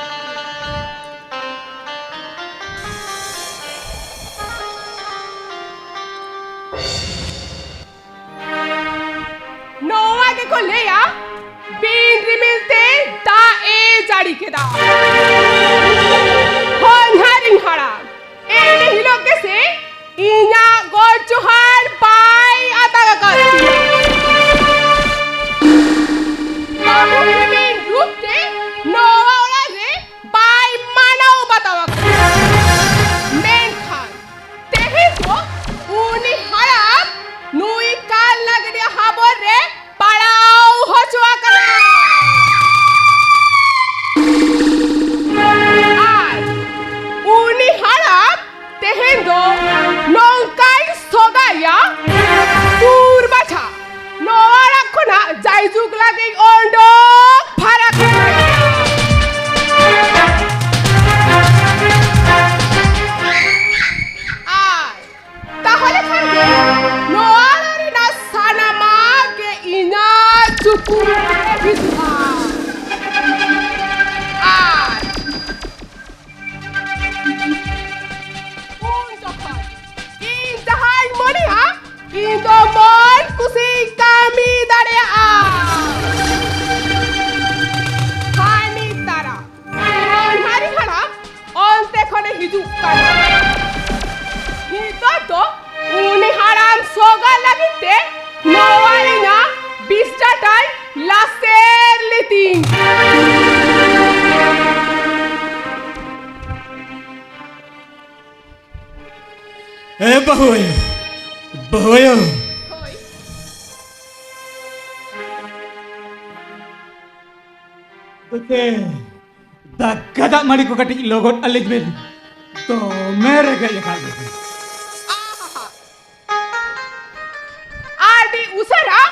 নোয়া দেখো লেয়া বিন রিমিলতে তা এ জাড়ি কে দা হন হারিং হারা এ হিলো কেসে ইনা গোর চোহার পাই আতা কাতি বাবু বিন রূপতে নোয়া ওরা রে পাই মানাও বাতাওয়া মেন খান তেহে তো উনি হারাপ নুই কাল লাগরে হাবর রে পাড়াও হচুয়া কানা আর উনি হারাপ তেহেন দো নৌকাই সগাইয়া দূর বাছা নোয়া রাখো না যাই যুগ লাগে অন্ড ফারাক আর তাহলে খাবে নোয়ারে না সানামা কে ইনা চুপু বিধা আর কোন যখন ইন জাহাই মনিয়া ইন তো মন কুসি কামি দারে আ হানি তারা অন হারি খানা অন্তে খনে হিজুক কানা Hito uni haram soga lagite nawali na bistatai laser liting. Bahoy. Bahoy. Hoy, Oke. Dakada mari ko kati logot alijmen. To mere gaya kali. ahaha. Adi usara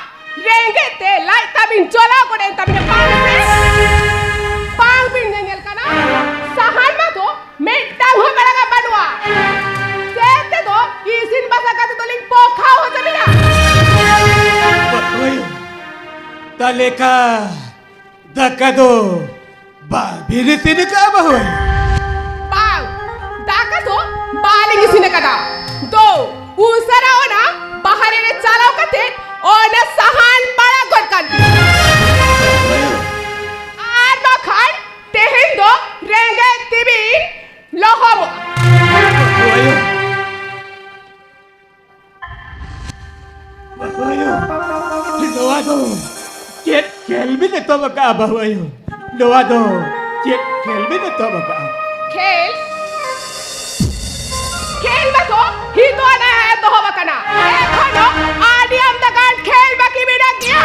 rengete lai tabin jola kore tabin pang bin ngel kana sahan ma to metang ho balaga banwa. Sete to isin basa ka to ling pokha ho jabe na. Bahoy. Taleka. Dakado. Ba biritin ka bahoy. baling isine kada. Do usara ona bahare re chalao kate ona sahan para god kanti. Ar bakhan tehen do renge tibin lohom. Bahayo, doa do, cek kelbi na to baka bahayo. Doa do, cek kelbi na to baka. Khel khel ba to hito na hai to hoba kana. Ekhono adiam dagan khel ba ki bida kiya.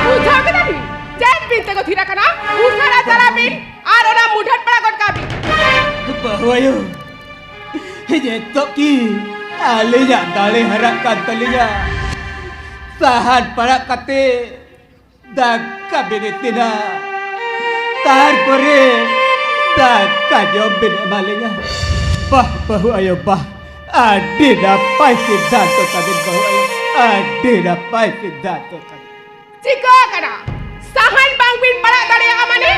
Bujha ke nahi. Jet bin te ko thira kana. Usara jara bin ar ona mudhat pada god ka bin. Bahayo, je to ki alija dale harakan taliya. Sahan para kate daka benetina. Tarpore daka job bene malenya. Bahayo bah. Adina pai siddhanto kadin bahayo. Adina pai siddhanto kadin. Chika kana. Sahan bang bin pada dare amane.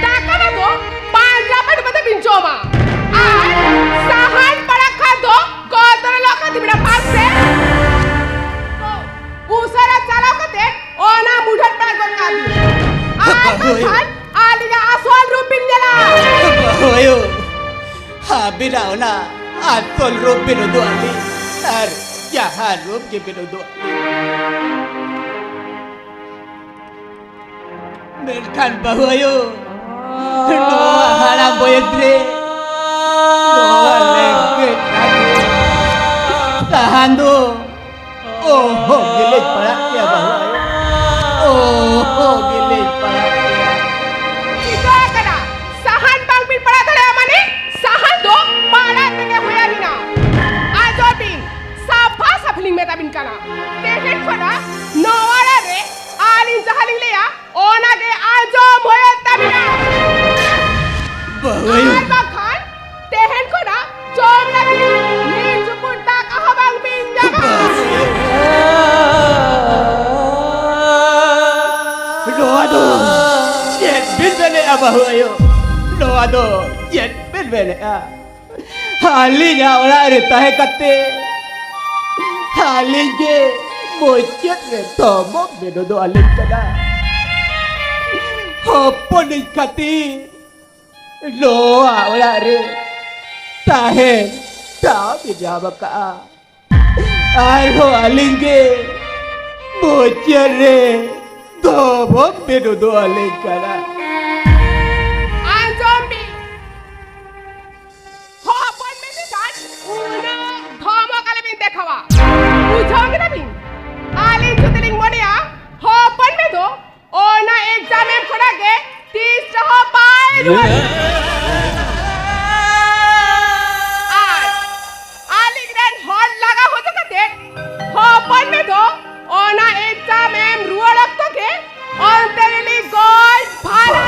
Taka na to panjra pad bata bin choma. Ar sahan pada khado godra loka dibira passe. Usara chalao kate ona mudhat pada god ka bin. Ar bakhan alija aswal rupin jala. Bahayo, habira na atol rup binudu ali. Ar jahan rup ke binudu ali. Menkan bahayo, doa haram boyedre, doa lengket aku. Tahan do, oh gilis parak ya bahayo. Oh gilis parak ya. Chika kana. Sahan bang bin pada dare amane. Sahan do pada teke hoya dina. Ajo bin safa safling meta bin kana. Tehen khona noara re alin jahaling leya ona ge ajo hoya tabina. Bahayo, Ar bakhan tehen khona jom lagi ni juput tak ahabang bin jaga. doa do, jet bin bene bahayo. Doa do, jet bin bene a. Halinya orang re tahe kate. Halinge mocet re tomo bedodo alin kada. Hopon kati. Doa orang re tahe tak bijaba ka. Ayo alinge mocet re tomo bedodo alin kada. Anjombi. Hopon me bisan una thomo kale bin dekhawa. Bujhong na bin. Ali juteling monia hopon me do ona exam em khona ge 30 raho pai duari. Ar ali grand hall laga hoto kate hopon me do ona exam em ruwa rakto ke onterili gold bhala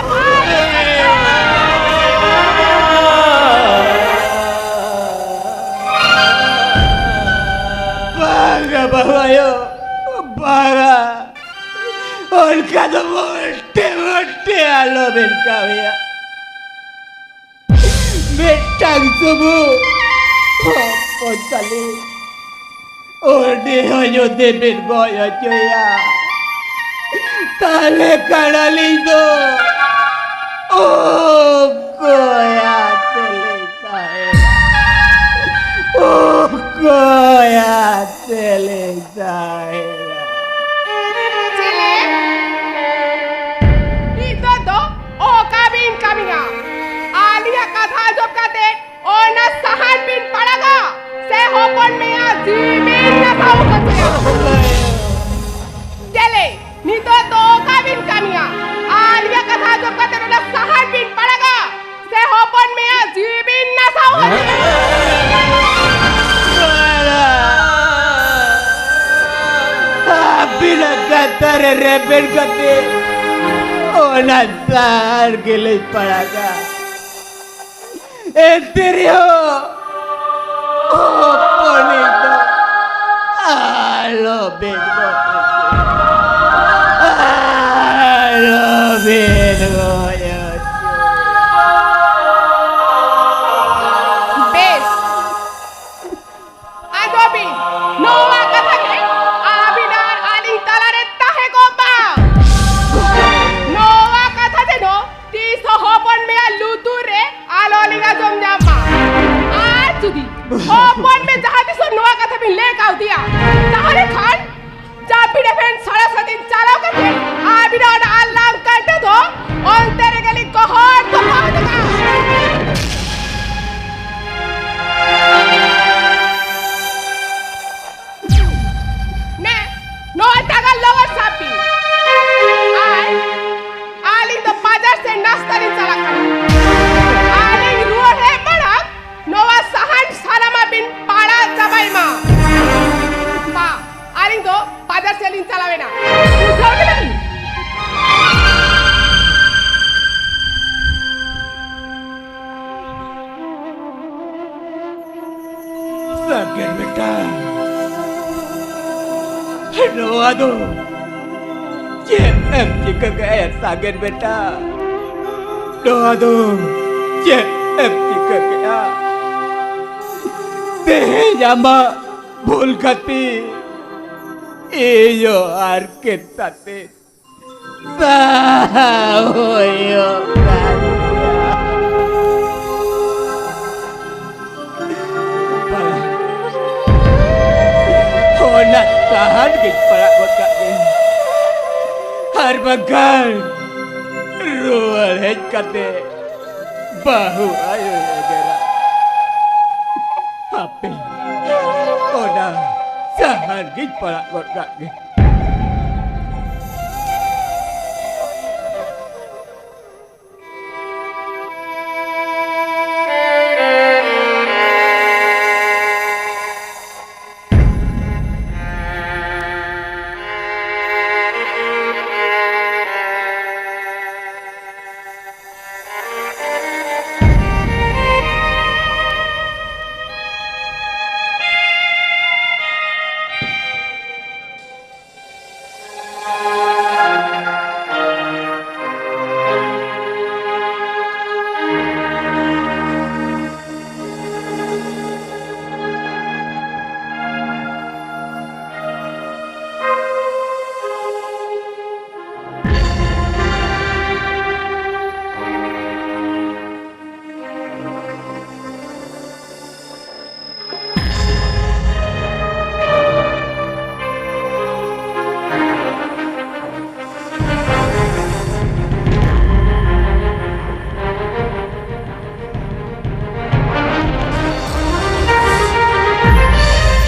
Baga bahayo, baga. Uनका तो मोटे मोटे आलो बिनका भैया बेटा सुबु पोचली ओडे हो जो दे बिन बोया चोया ताले कड़ली दो ओ कोया चले जाए ओ कोया चले जाए Chile. Ito to o kabin kamiya. Alia katha job kate ona sahan bin padaga. Se hopon meya jimin na thau katya. Chile. Nito to o kabin kamiya. Alia katha job kate ona sahan bin padaga. Se hopon meya jimin na thau katya. Bila kata rebel kate ona sar gele padaga enterio oh bonito alo bengo ya. Bes बिन ले cow दिया ताहले खान जा पिड़े फेन सारा सदिन चालाव करके आबी road अल्लाह कहते तो और तेरे गली कोहर तो भाग देगा ने नो तागा लोवर सापी आली तो बाजार से नाश्ता नहीं चला कर आली रोड है बड़ा नोवा सहन सालामा बिन पाड़ा जबाई मा बा आली तो बाजार से लिन चलावे ना उठाओ के लगी सागर बेटा रोआ दो ये एम चिका गया सागर बेटा रोआ दो ये एम चिका गया ते जामा भूल खाती ए यो आर के ताते साओयो होना tahan ke para bakatnya har bagan rual het kate bahu ayo negara ape ona tahan ke para bakatnya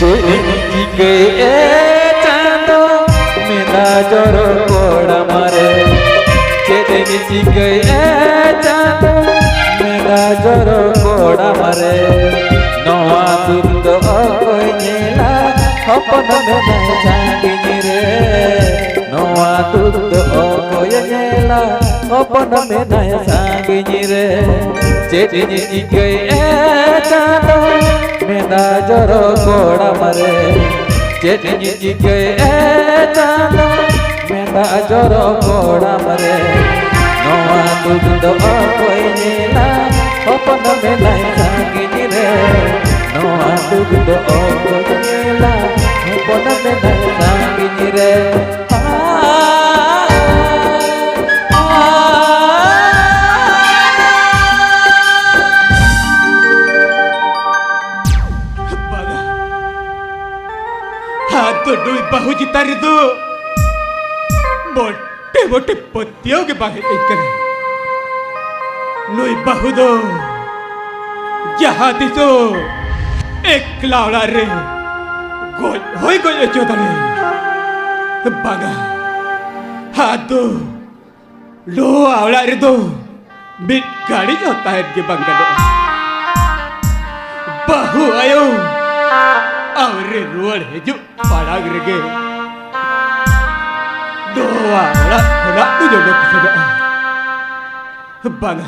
Jika cando mena joro koda mare, jadi jika cando mena joro koda mare, noa tundo koi nyela, hopon mena jangi nyere, noa tundo koi nyela, hopon mena jangi nyere, jadi jika cando mena joro koda mare, jadi jika cando mena joro koda mare, noa tundo koi nyela, hopon mena jangi nyere, noa tundo koi nyela, hopon mena jangi nyere. तो दुई बाहु जितार दो मोटे मोटे पत्तियों के बाहर निकले नुई बाहु दो जहाँ दिसो एक लावला रे गोल होई गोल चोदले बागा हाथ दो लो आवला रे दो बिट गाड़ी होता है के बंगलो बाहु आयो awre rual heju palag rege doa ora tu jogo kesudah bana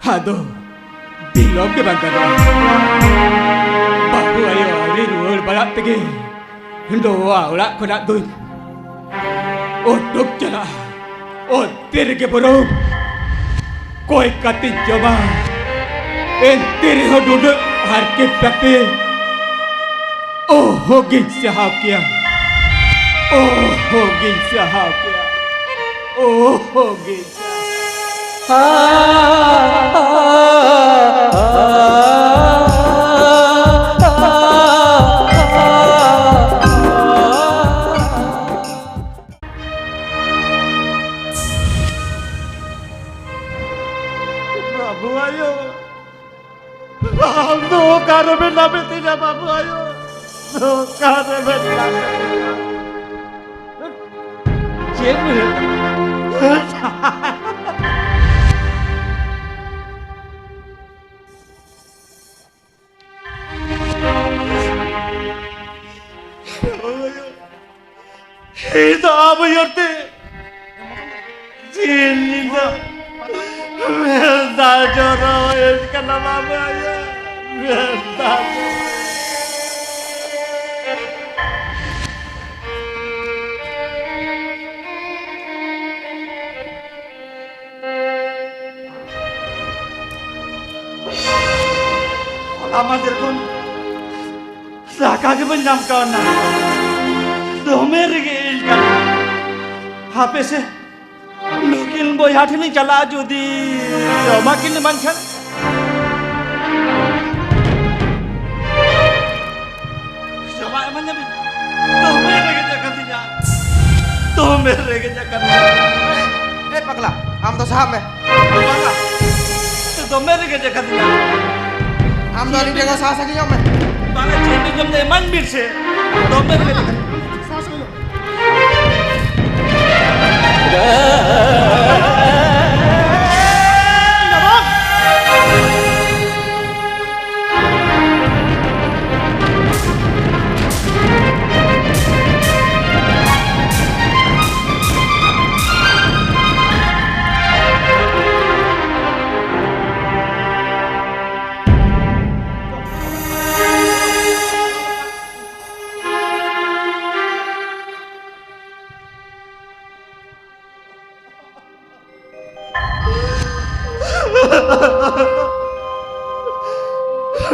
hado bilog ke bangkana bahu ayo awre rual balak tege doa ora kona tu otok jala otir ke borong koi kati coba entir ho duduk har ke pate Oh, ginsa hakia. Oh, ginsa hakia. Oh, ginsa. chế người itu apa yorte Cinta Minta jodoh Karena mama ya Minta আমাদের কোন কাকে पंजाम करना तो मेरे के हापे से लेकिन बोई हाथ नहीं चला जो दी जमा किन मंचन जमा मंचन तो मेरे के जगह दिया तो मेरे के जगह पगला हम तो साहब में पगला तो मेरे के जगह दिया हम तो नहीं जगह साहब सकी मैं बागा चेंज जम दे मन बीर से तो मेरे के जगह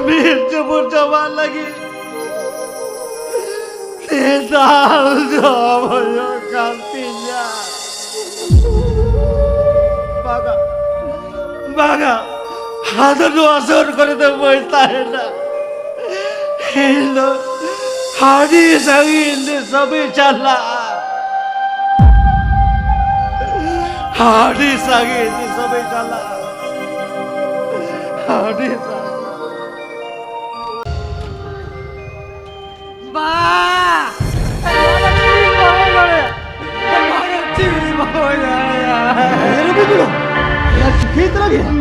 वीर जबर जवान लगी तेदाल जवायो कांतिया बागा बागा हादर असर करे तो बोलता है ना हेलो हादी सगी इंदे सभी चला हादी सगी इंदे सभी चला हादी सगी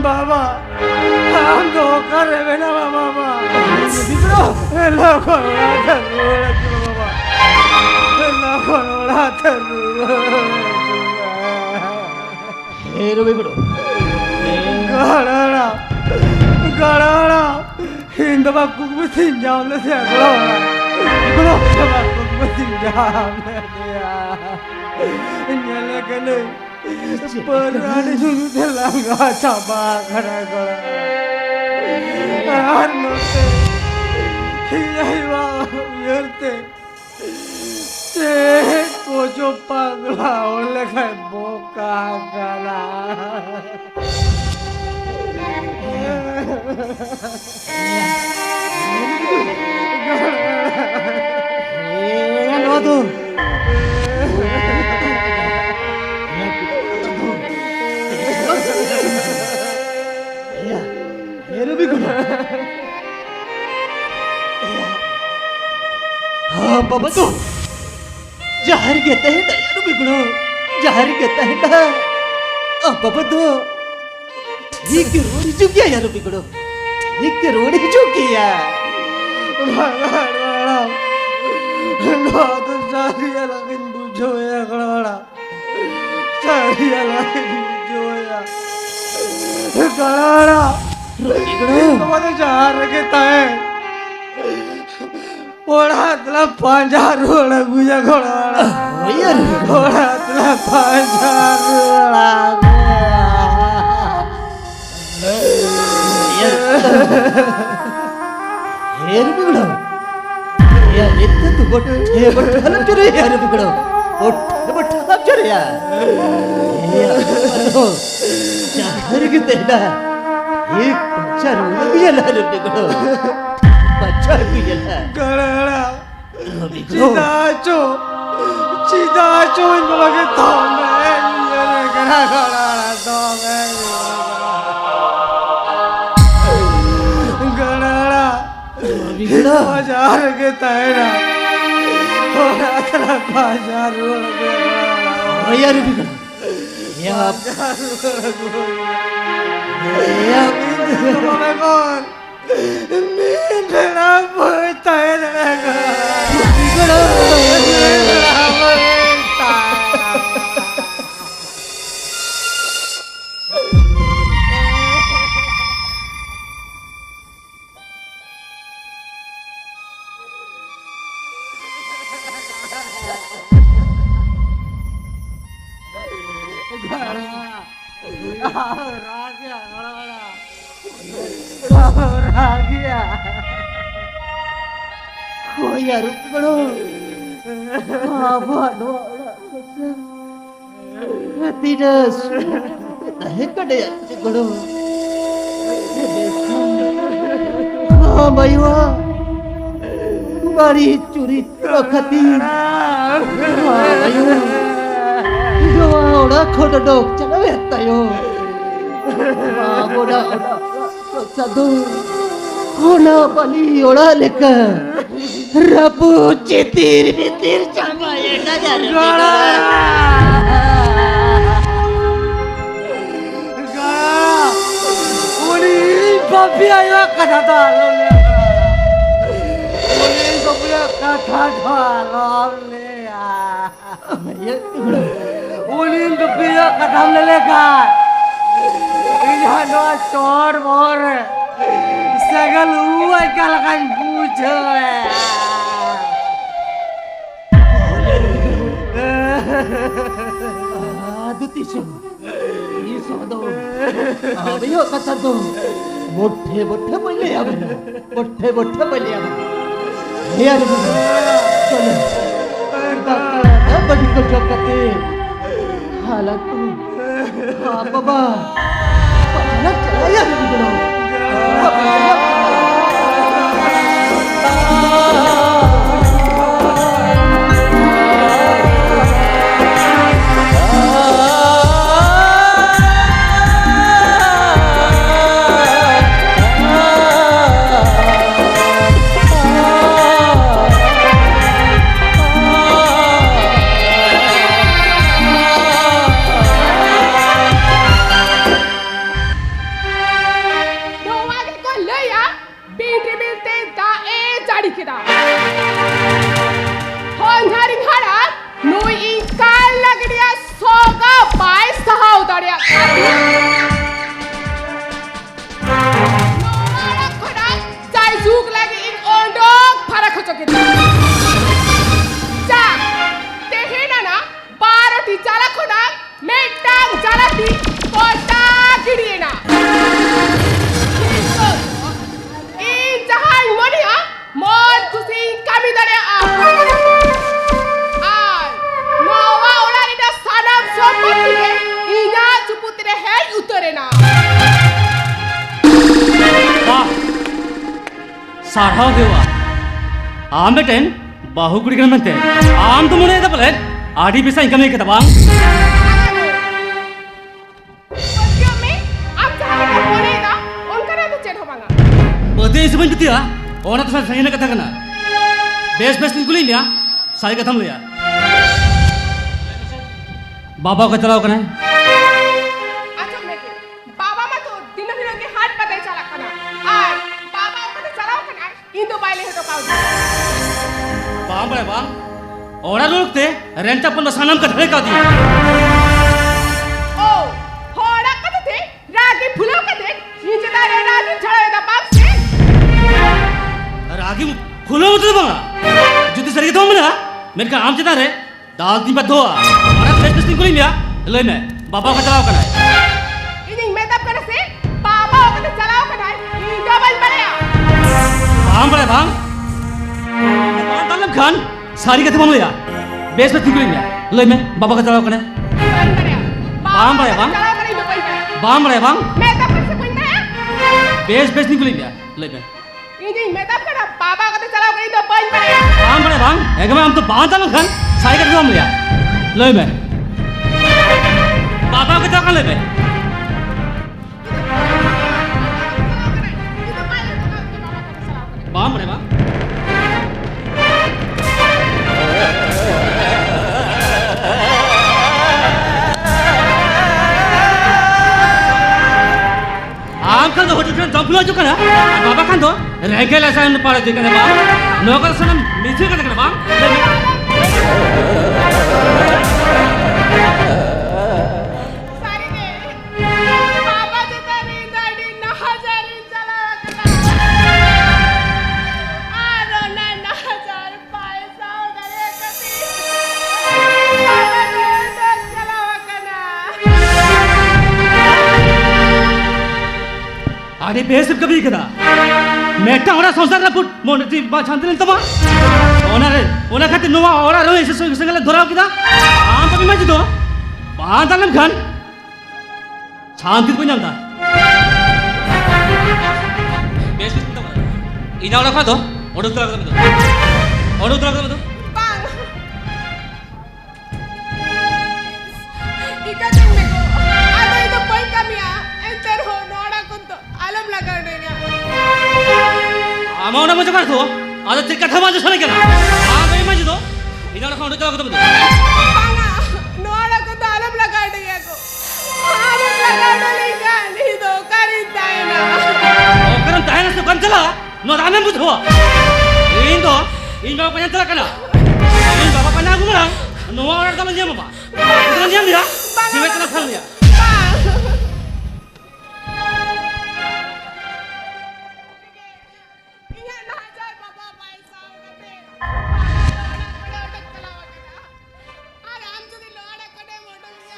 बाबा हम तो कर रहे ना बाबा ಹಿಂದವ ಕುಗ್ಬಿಸಿ ಜಾವಲೆ Perani dulu telah nggak coba gara-gara Arnote Hiyawa Yerte Cek kojo pagla oleh kayak boka gala Ano tuh? हाँ बाबा तो जहर कहता है यार बिगड़ो जहर कहता है ना अब बाबा तो ठीक रोड़ी चुकी यार बिगड़ो ठीक रोड़ी चुकी है तो सारी लगिन बुझो या गड़बड़ा सारी लगिन बुझो या गड़बड़ा बाबा तो जहर कहता है ओढातला पांजा रोड गुजा घोडा ओढातला पांजा रोडा हेर बिगड़ो यार इतना तू बोट हे बोट हलम चले यार बिगड़ो बोट हलम चले यार चाहर के तेरा एक बच्चा रोड गुजा लाल बिगड़ो बच्चा गुजा गड़ा चिदाचो इन लोगों के थोड़े ये गड़ा तो गड़ा बाजार के तैरा बाजार भैया रे बिगड़ या मेरा पोता है यार बड़ो तीरस है कड़े बड़ो हाँ भाई वाह बारी चुरी रखती जो ओड़ा खोट डोक चला बेहता यो ओड़ा साधु होना बली ओड़ा लेकर रबू चितिर बितिर चमाए नजर गड़ा उनी बब्बी आयो कथा डालो ले उनी बब्बी कथा डालो ले उनी बब्बी कथा ले लेगा इधर नो चोर मोर सगल हुआ क्या लगा पूछो दुतिशो ये सोदो अबयो कथा दो मोठे मोठे बोले अब मोठे मोठे बोले अब हे यार चलो बड़ी को जोकते हालत हां बाबा पहला चला यार बिगड़ो साढ़ा देवा आम बेटेन बाहु कुड़ी कर मनते आम तो मुने दा पले आधी पैसा इनकम नहीं करता बांग बच्चों में आप जहाँ का बोले ना उनका ना तो चेट हो पाएगा बदे इस बन कितिया और ना तो सही ना कथा करना बेस बेस निकुली लिया सारी कथम लिया बाबा का चलाओ करना अच्छा मैं बाबा मत तो दिन दिन के हाथ पता चला करना और बाबा को तो चलाओ करना इन तो बाइले है तो काउ बाम बड़े बाम और लोग थे रेंट अपन बसानम का धड़े का दिया ओ होड़ा कत थे रागी फुलो का थे नीचे दारे रागी छड़े दा बाप से रागी फुलो मत बंगा जुती सरी तो मना मेरे का आम चता रे दाल दिन पर धोआ और बेस बेस निकुली लिया ले मैं बाबा का चलाओ करना इन्हीं में तब करने से बाबा को तो चलाओ करना इन डबल बढ़िया बाम बड़े बाम खान सारी कथे बम लिया बेस में निकुली लिया ले मैं बाबा का चलाओ करना बाम बड़े बाम बाम बड़े बाम मैं तब कैसे कोई ना बेस बेस निकुली लिया ले मैं इन्हीं में तब करना बाबा को तो चलाओ करी तो बंद बढ़िया बाम बड़े बाम एक में हम तो बांध डालो खान सारी कथे बम लिया ले मैं बाबा का चलाओ ले मैं बाम बड़े balm pulau juga na. Baba kan tuh regel asan pada juga na bang. Nokar sana misi kan na bang. Sorry deh. Baba juga tadi nahajarin calakan. Aduh, nahajar paisa dari kati. Baba juga calakan. Adi besok kami kita. Mereka orang संसार ना put मोनेटी बांचते नहीं तमा. ओना खाते नोआ orang रोए सेंगल धराव kita. आम tapi maju tuh. Bantalan kan. Cantik punya anda. Besok kita mana? Ini orang kau tuh. Orang tu lagi tu. Orang tu lagi tu. Bang. Ika tuh meko. Ada itu poin kami ya. Enter ho nora kunto. Alam laga dega. Ama orang macam mana tuh? Ada cerita sama aja sana kena. Tapi maju tuh. Ini orang kau tu lagi tu. Banga. Nora kunto alam laga dega aku. Alam laga dega. Itu karita na. Oh, kerana tahan tu kan cela. Nora ane butuh. Ini tuh. Ini bawa panjang cela kena. Ini bawa panjang aku bilang. Nora orang tak menjam apa? Kita menjam dia. Siapa cela kau dia? Bang. Ingat nahajar baba paisa kate. Ada anju di luar kade modalnya.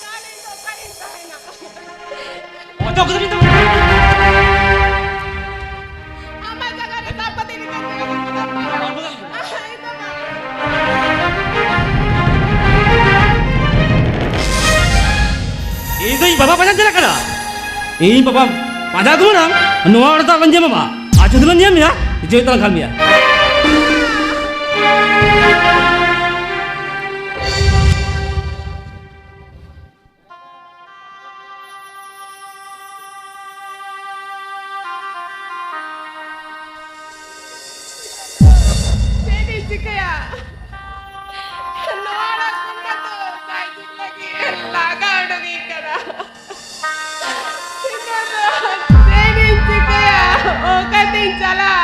Kali itu karita na. Oh, tu kita minta. Ama jaga dapat ini kan. Itu bang. Ini bapak panjang cela kena. Ini bapak panjang aku bilang. Nora orang tak menjam apa? Aja dulu menjam ya. Jadi tak kami ya. Jadi sikaya. Nora kunna to saiji lagi laga udah kara. Sikaya. Jadi sikaya. Oh kating chala.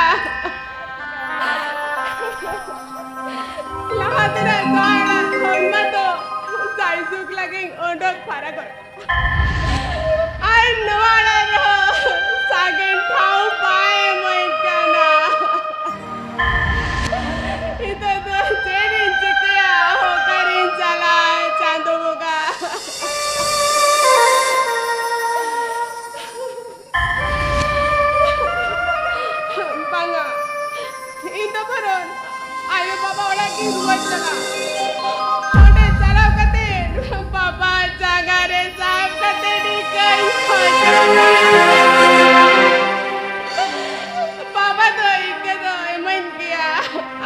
Lahat na Nora kunna to saiji lagi odok para kar. Ay Nora ro sagen thau pae moi kana. Itu tuh jadi sikaya hokarin chala chandu boga. Banga. Itu karon. Ayo baba orang ki ruwat jaga. Onde chala kate baba jaga re sab kate di kai baba to ikke to eman kiya.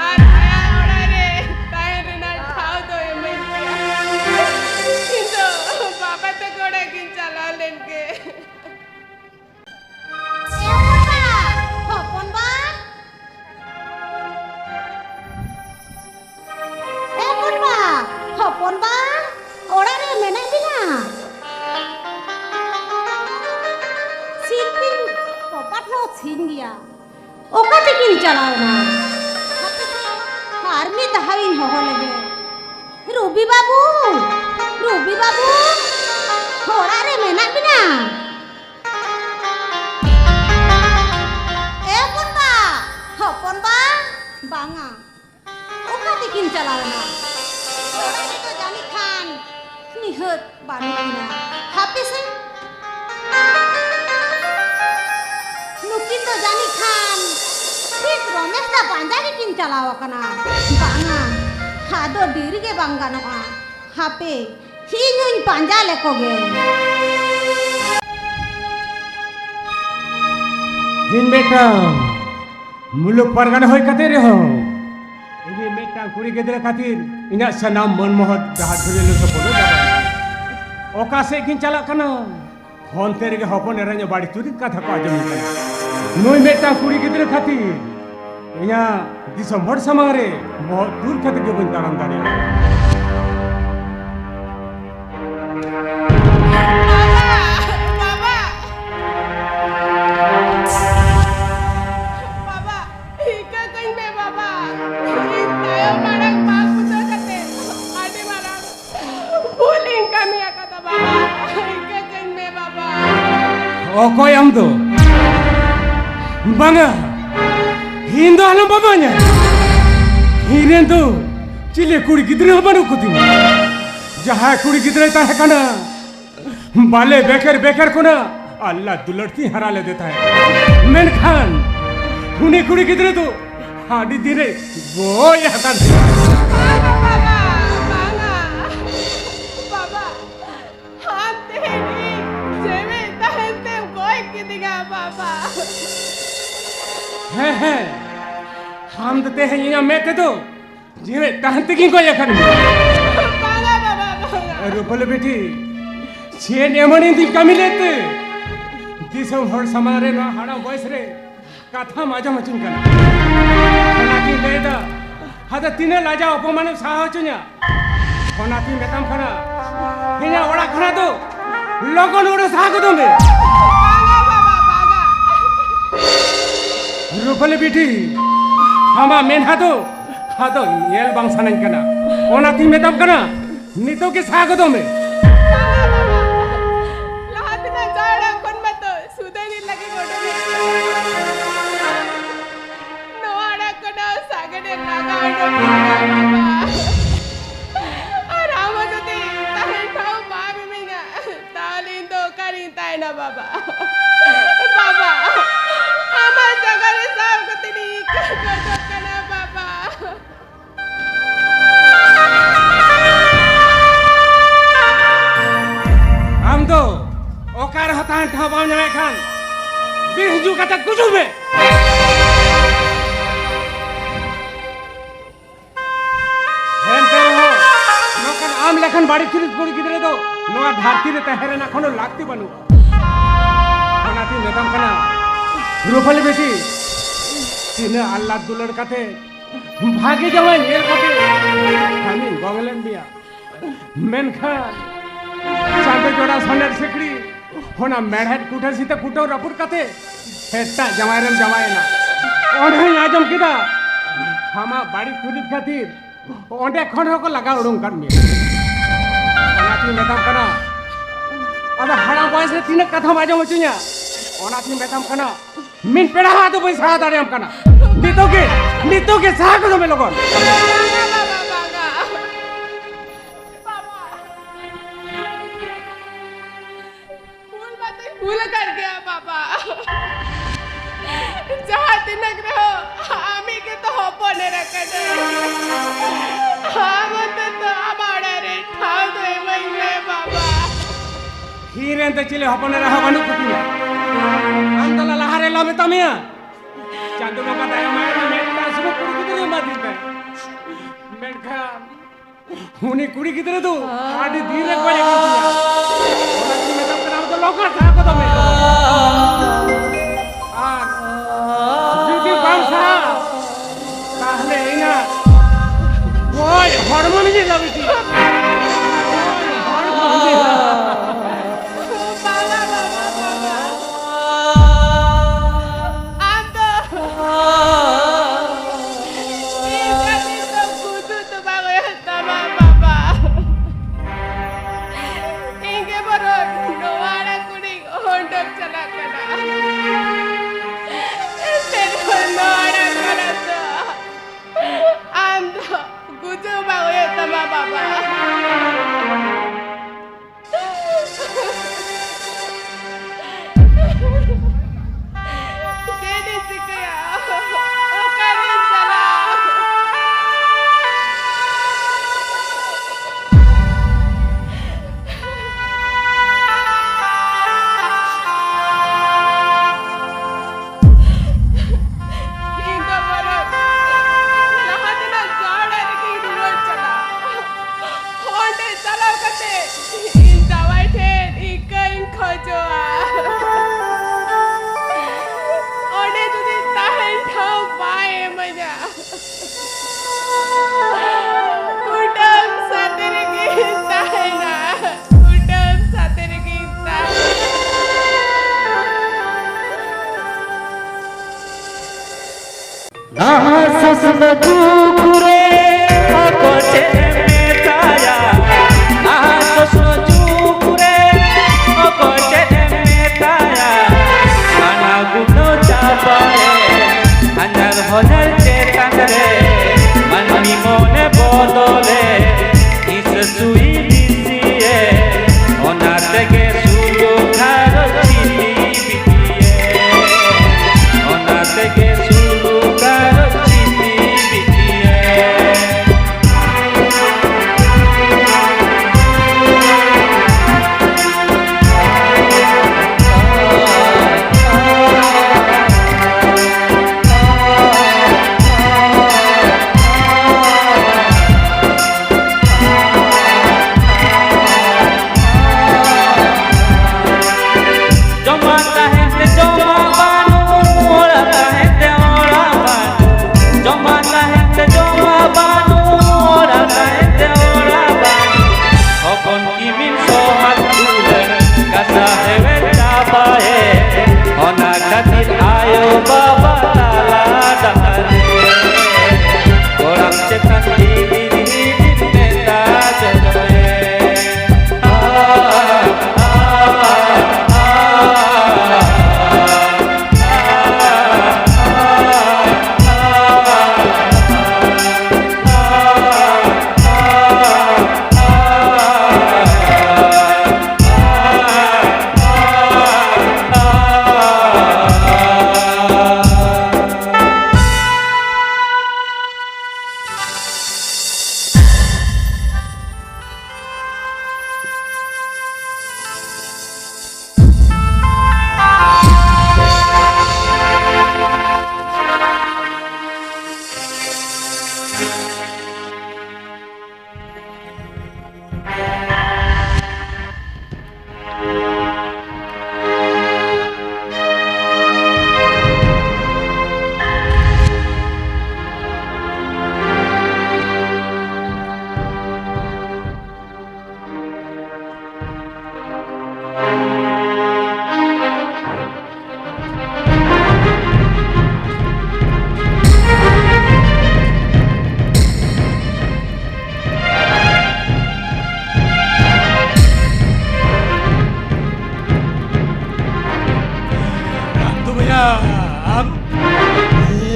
Ar aya ora re taire na thao to eman kiya. Itu baba to goda kin chala lenke. Hopon bang. Hopon bang. Orang ni mana bila? Silpin, popat lo singia. Oka tekin chalao na. Army dahain ho lage. Ruby babu. Orang ni mana bila? Hopon bang. Banga. Oka tekin chalao na. Orang itu jani kan. Nihat banuna. Happy sih. Nukin to jani kan. Fit romes da panjang ikin calawa kana. Banga. Hado diri ke bangga noa. Happy. Hinyun panjang lekoge. दिन बेटा मुलुक परगना होय कते रे हो इनी Meta कुड़ी गिदरा खातिर इना सनाम मनमोहन जहां धरे लो सपोलो ओका से किन चला कना होन तेरे के हपन एरने बाड़ी तुरी कथा को आजम कना नोय मेटा कुड़ी गिदरा खातिर इना दिसंबर समारे बहुत दूर खत के बन तारन दारे Baba. Okoy am do banga Hindu alam babanya Hiren do Chile kuri gidre banu kutin Jaha kuri gidre tahe kana Bale bekar kona Allah दुलड़ती हरा ले देता है मैन खान उन्हें कुड़ी किधर तो हाडी धीरे वो यहाँ तक बाबा हम तेरी जेवे तहते कोई किदिगा बाबा है हम तो ते हैं यहाँ मैं ते तो जेवे तहते की कोई अखन बाबा रुपले बेटी छे नेमनी दी कमी लेते दिसम हर समारे ना हाड़ा वॉइस रे कथा माजा मचिन कना होनाती लेदा हदा तिने लाजा अपमान साहा चुन्या होनाती मेतम खना हिना ओड़ा खना तो लगन ओड़ा साहा को दोंगे रुपले बेटी हमा मेन हादो येल बांग सानन कना होनाती मेतम कना नितो के साहा को दोंगे बाबा बाबा हमार जगह रे साफ कतनी कना बाबा हम तो ओकार हतान ठबाव जमे खान बिहजू कता कुजु में हेन कर हो नोकन आम लेखन बाड़ी चुरित कोड़ी किधरे दो नोआ धारती रे तहरे ना कोनो लागती बनू होनाती मेदम कना रुपल बेटी तिने अल्लाह दुलड़ कते भागे जवान येल कते हामी गंगलेन बिया मेनखा चांदो जोड़ा सोनेर सिकड़ी होना मेढ़ेट कुटर सीते कुटो रपुर कते हेट्टा जमायरम जमायना ओंडे आजम किदा हमा बाड़ी चुरित खातिर ओंडे खन को लगा उडुंग कर मी ओनाती मेदम कना अदा हड़ा बयस रे तिने कथा माजो मचुnya ओनाती मेदम कना मिन पेड़ा हाथ बई साहा दारेम कना नितो के साहा को दमे लोगन भूल कर गया बाबा जहाँ तिनक रहो आमी के तो हो पोने रखने हम तो हमारा रे ठाव दे वही बाबा हीरें तो चिले होपने रहा बनु कुतिया अंतला लहारे लामे तमिया चांदू का दाया मायना मेटा सब कुड़ी किधरे मादी पे मेढा हुनी कुड़ी किधरे तो आदि धीरे कोले कुतिया ओनाती में तब कराओ तो लोका था को तो में जुदी बांसा ताहले इना ओय Hermon ji लाबिती Nah,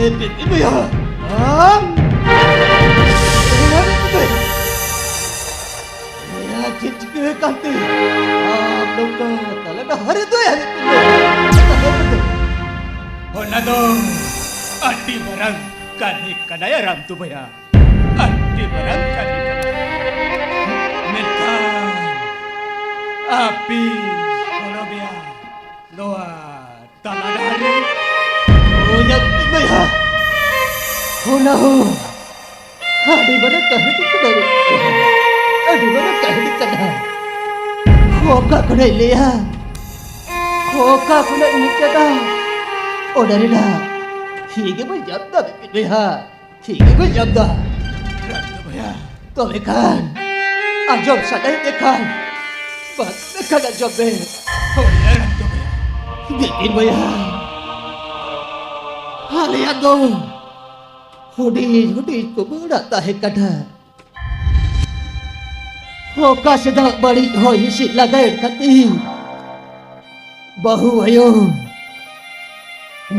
Itu ya. Am. Ya, cicik kanti. Dokter, kalau dah hari tu ya. Hona dong. Adi barang kani kadaya ram tu baya. Adi barang kani Menta. Api. Kolobia. Noa. Tamadari. Oh, ya itu ya. Hona ho. Adi barang kani tu kadaya. Adi barang kani kadaya. Hoka kena liya. Hoka kena nikada. Oh dari dah. Hige berjabda begitu ya. Hige berjabda. Ram tu baya. To bekan. Ajob sadai bekan. Bat bekan ajob be. Hona ram tu baya. Bikin baya. Halian do. Hudi ko berata hai kada. Hoka sedang balik hoi si lagai kati. Bahu ayo.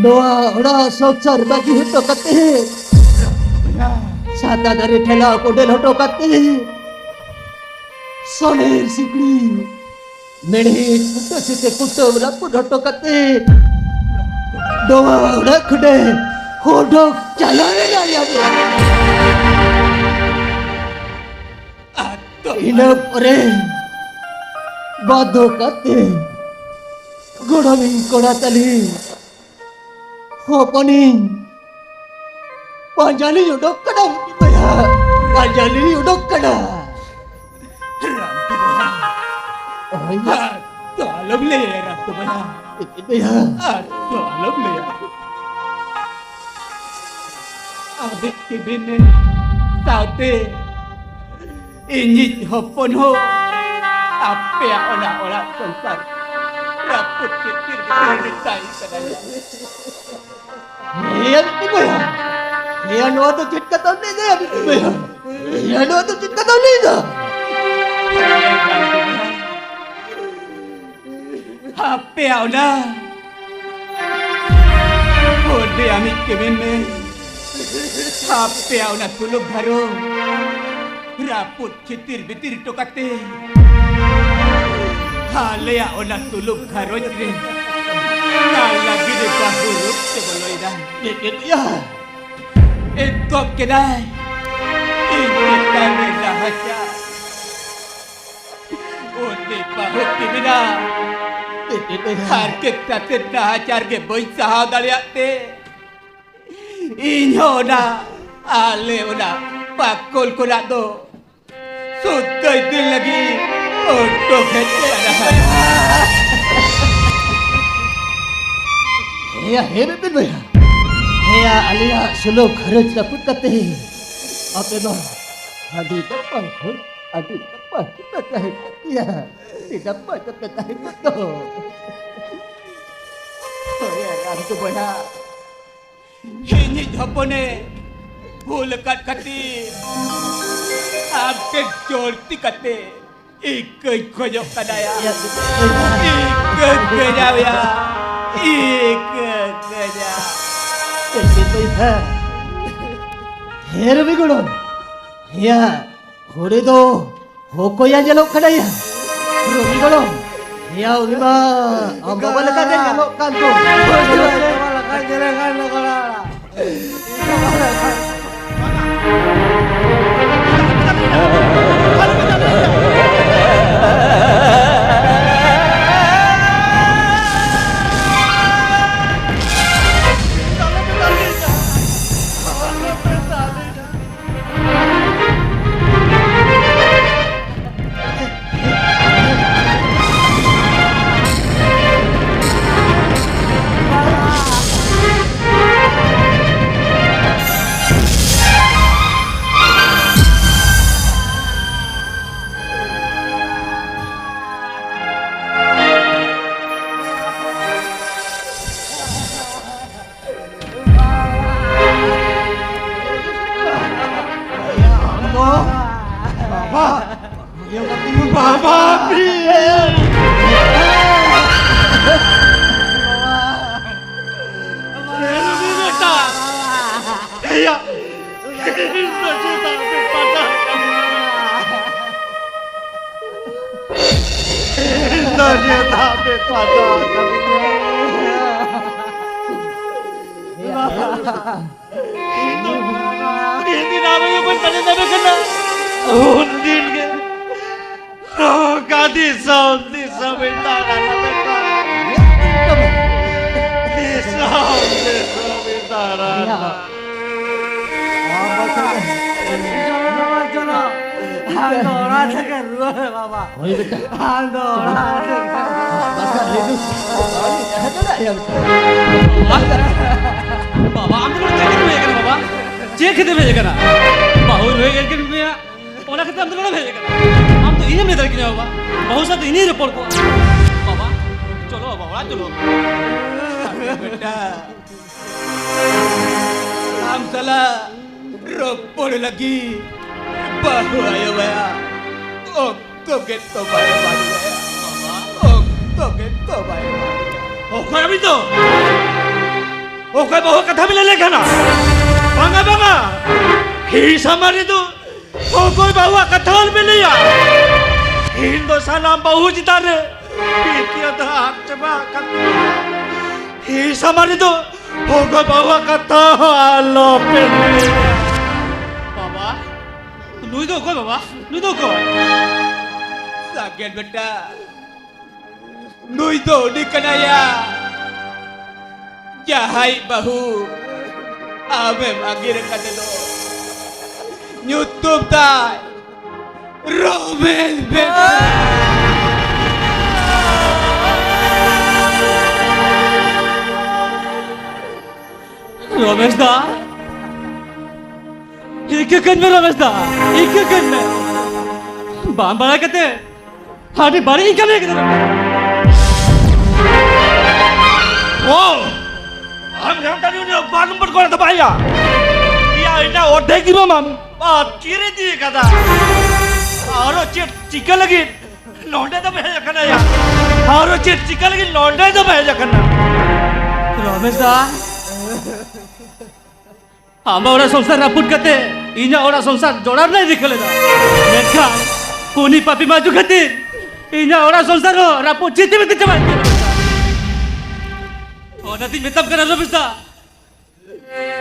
Doa ora soksar bagi hoto kati. Sata dari thela ko del hoto kati. Soner sikli. Mede kuta site kuta raput hoto kati. Doa ora khde. Hodok chalane na ya. Ina pore bado kate godami kodatali hopani panjali udok kada baya panjali udok kada Ram tu baya. oh ya Dalam le ram tu baya. baya Dalam le. Abik kibine. Saute. Inyit hopon ho. Apa yang olah sensar. Raput kitir ditai kadaya. ya baya ya no to chitka to ne ya baya ya no to chitka to ne da Apa yang olah. Ode amit kibine. Apa yang olah tulung baru. Raput kitir bitir tokate. Halea ona tulung karoj re. Lagi de bahurut se boloida. ya Ekop kedai. Ini kami rahasia. Ode bahut kibina. Har ke tatet rahasia ke boy sahau daliate. Inyona ale ona pakol kurado. Sudah itu lagi untuk kecelakaan. ya bebe baya ya alia solo kharaj raput kate ape ba adi tapang khol adi tapang kita kahe ya tidak apa kita kahe to Oh ya, ram tu baya. Ini japone भूल कटी आपके जोड़ती कटे एक खोजो कदाया एक गजाया एक गजा हेर बिगड़ो या होरे दो होको या जलो खड़ाया बिगड़ो या उलिमा अब बबल का दे जलो कांतो बबल का जले कांतो करा ये धाबे पाता ini namanya bener tapi kena undin ke kadi sound di sebentar beta di sound di sebentar चलो आंदोलन से कर रो है बाबा वही बेटा आंदोलन से बस कर ले तू बाबा हम तो चेक भेजे कना बाबा चेक खेते भेजे कना बाहुर होए के रुपया ओना खेते हम तो भेजे कना हम तो इने में दर के बाबा बहुत सा तो इने रिपोर्ट को बाबा चलो बाबा चलो बेटा हम चला रोपड़ लगी बाहु आयो भैया ओ तो के तो भाई भाई ओ तो के तो भाई ओके अभी तो ओके बहु कथा मिले लेखना बांगा बांगा ही समारी तो ओके बहु कथा मिले या हिंदुस्तान बहु जिता रे पीतिया था चबा ही समारी तो ओके बहु कथा आलो पे बाबा नुई दो को बाबा नुई दो को sakit बेटा nuy do di kanaya jahai bahu ame agir kate do nyutup tai Romes beta Ramesh दा एक कन में रमेश दा एक कन में बाम बड़ा कहते हाडी बारी ही कम है ओ हम जानता नहीं उन्हें बालूम पर कौन दबाया या इन्हें ओढ़े की माम चीरे दिए कदा और चिकन लगी लौंडे तो भेजा करना या और चिकन लगी लौंडे तो भेजा करना रमेश दा हम ओरा संसार रापुट कहते इन्हें ओरा संसार जोड़ार नहीं दिखले दा देखा कोनी पापी माजू कहते इन्हें ओरा संसार हो रापुट जीते में कितना और नती में तब करा रमेश दा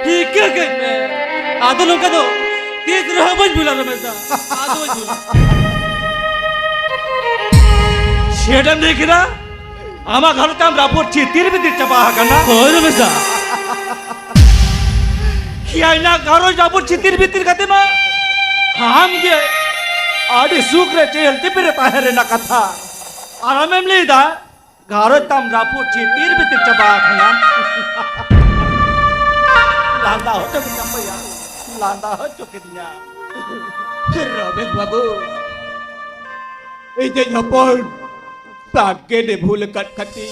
ठीक है कि आधो लोग का दो तीस रहा बच बुला रमेश दा आधो बच बुला शेडम देखिरा आमा घर ताम रापुट चितीर भी दिख चपा करना हो रमेश दा किया इना गारो रापुट चितीर भी तिर कहते माँ हम ये आदि सुक्रे चेहलती पे रहता है रेना कथा आराम में ले दा गारो ताम रापुट चितीर भी तिर चपा करना लांदा हो तो कितना भैया लांदा हो तो कितना Romes babu ini nyopol sakit deh bhul kat kati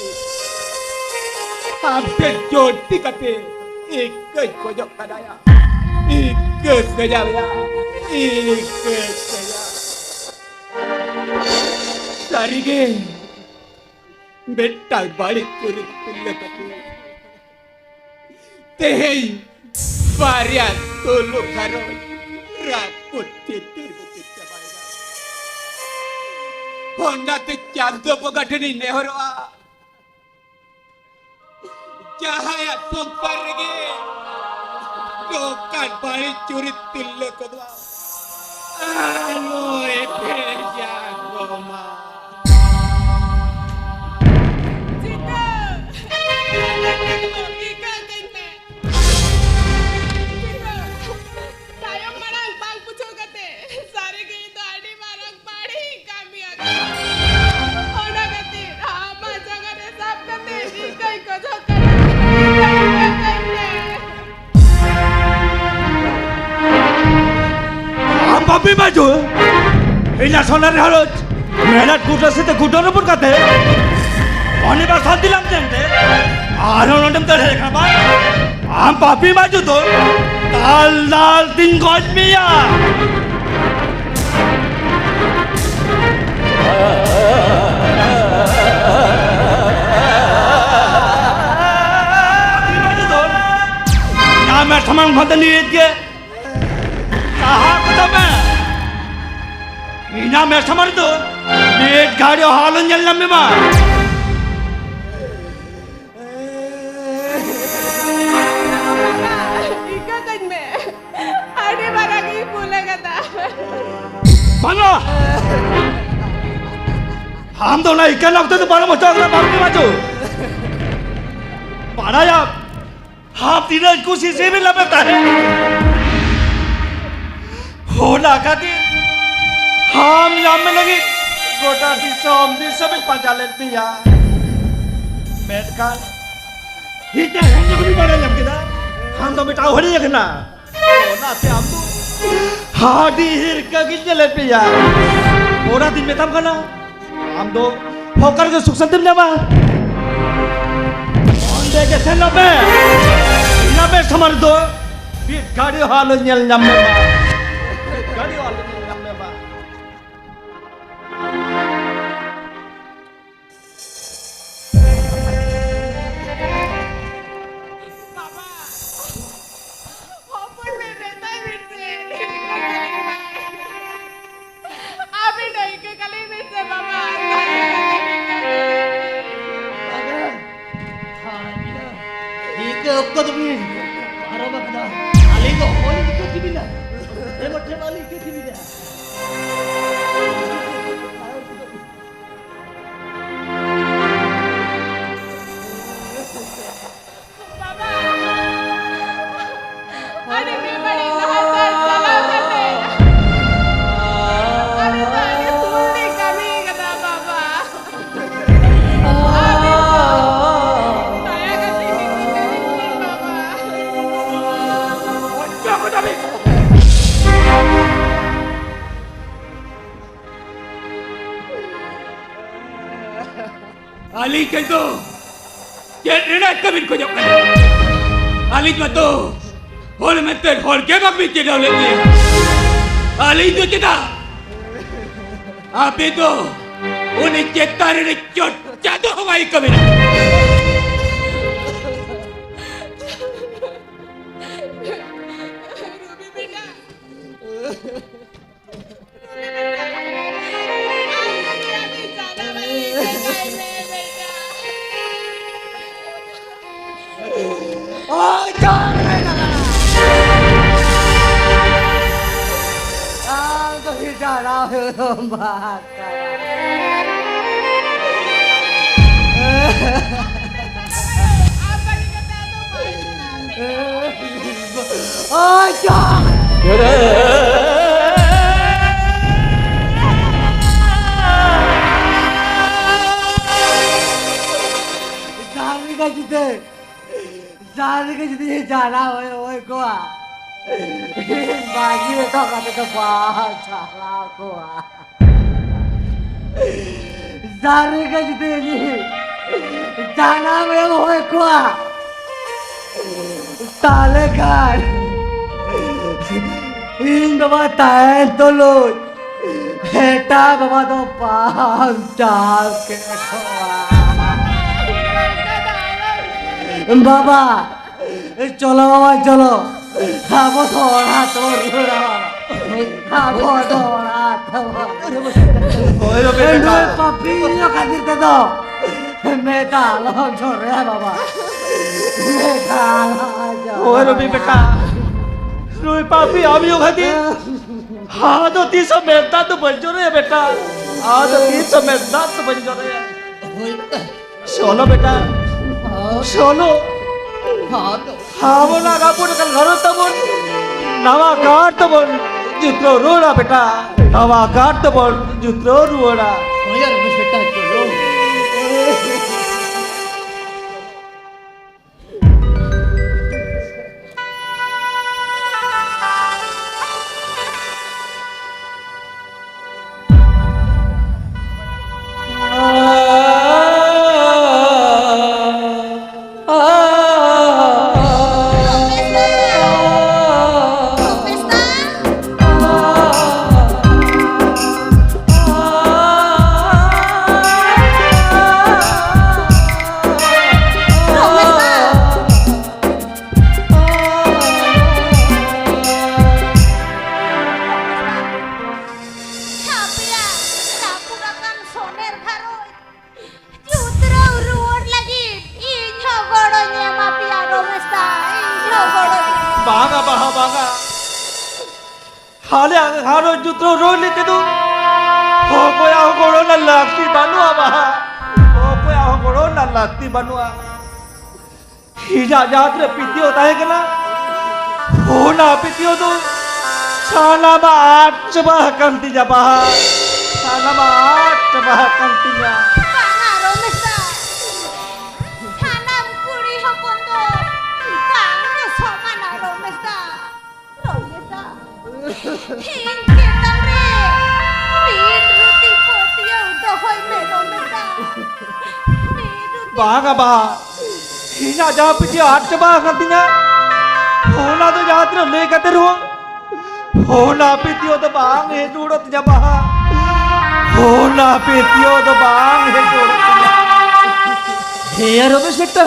hampir jodi kati ikut kojok kadaya ikut kejaya ikut kejaya sarige beta balik curit pilih kati teh varian tolong karo raput titir betul cabayna Honda te chanto pogatini nehoroa Cahaya sumpar lagi Dokan balik curit tille kedua Aloe peja goma Tayong marang bang pucho kate sare ge to adi marang padi kami aga ona kate ama jaga de sab kate ikai ko jokka हम पापी बाजू इना सोनारे हालत मेहनत कुटा से तो कुटा न पुर कहते पानी बार शांति लग जाते आरों नंदम तो है खबर हम पापी बाजू तो ताल ताल दिन गोद में या यहाँ मैं थमंग भदनी के कहाँ कदम है Ina me samar tu. Net gadio halon jalan memang. Ikatan me. Adi baragi pula kata. Mana? हम तो ना इक्का लगते तो बारह मचा अगला बारह में मचो बारह या हम तीन कुछ इसे भी लपेटा है हो लगा कि हम यहाँ में लगी गोटा दिसों में पंचा लेती है मेडकाल हिट है जो भी बड़ा लग गया हम तो मिटाओ हरी रखना ना से हम तो हाडी हिर का कितने लेते हैं ओरा दिन में तब करना हम दो होकर के सुख संतुल लेवा ओंदे के सेना में समर दो बीट गाड़ी हाल nyel nyam में गाड़ी हाल nyel nyam में बाबा ओपन में रहता है बिरसे अभी नहीं के कली बिरसे बाबा Ike okko tu bin. Aro bakda. Ali ko holi ke tibila. E motte wali ke tibila. बाबा अरे मैं बड़ी नहाता चला करते अरे तो अरे सुनने कमी कदा बाबा अरे तो दया करते नहीं बाबा क्या बता बे Ali kento. Ye rena kabin ko jokkan. Ali mato. Hol meter hol ke bak bi tidak lagi. Ali itu kita. Apa itu? Uni cetar ni cot jatuh hawai kabin. Ruby बेटा अभी ज्यादा वाली कटाई में बेटा Oh, jangan nak. Ah, tu kita dah lomba. apa dikata tu baik Oh, jangan. Jangan ka jite. Jangan ka jite jana hoy ko a. Bagi to ka to pa chala ko a. Jangan ka jite ni. Jana hoy ko a. Tale kan. Ing bawa tahan tolong. Heta bawa to pam chal ke बाबा चलो बाबा चलो खाबो थोड़ा तो खाबो थोड़ा ओए रो बे बेटा पप्पी जो खातिर दे दो मैं तालो छोड़ रहा बाबा मैं तालो ओए रो बे बेटा रोई पापी हम यो खाती हाँ तो 300 मेहनत तो बन जो रहे बेटा हाँ तो 300 मेहनत तो बन जो रहे सोलो बेटा सोलो हाँ वो नागा पूरे कल घरों तबों नवा काट तबों जुत्रो रोड़ा बेटा नवा काट तबों जुत्रो रोड़ा यार मुझे बेटा चलो Pesta Baga baha baga. Hale haro jutro roli tedu. Hoko ya hokoro na lakti banua baha. Hoko ya hokoro na lakti banua. Hija jatre piti hota hai kena. Hona piti ho tu. Sana baat coba kanti jabaha. Sana baat coba kantinya. Banga Romesta. Hanam kuri hokondo. Banga somana Romesta. Romesta. Hingke tamre. Meet ruti potiya udohoi me Romesta. Baga baha. Hija jab piti aat coba kantinya. Hona tu jatre le kate ro. Hona piti ho to bang he durot jabaha. Hona piti ho to bang he durot jabaha. Hey ya Romesh Betta.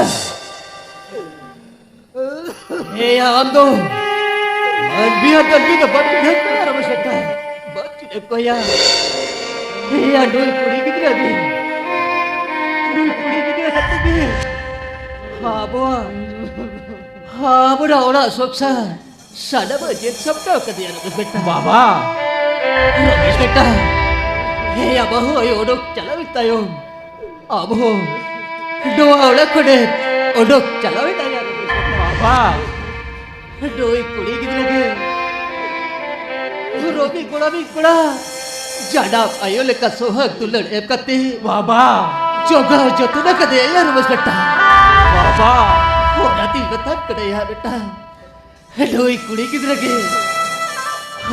Hey ya Ando. Man biar jaldi ke bat bhet ya Romesh Betta. Bat chile ko ya. Hey ya doi puri kidra di. Doi puri kidra hatti di. Ha boa ora soksa. Sada bajet sabda ke dia Romesh Betta. Baba. Romesh Betta. Hey ya bahu ayo odok chalawit tayo. Abo. Doa udah kode odok chalawit aja Romesh Betta. Baba. Doi kuri gitu lagi. Robi kura. Jadap ayo lekas sohag tulad kati. Baba. Joga jotuna kade ya Romesh Betta. Baba. Horati betat kade ya betta. Doi kuri gitu lagi.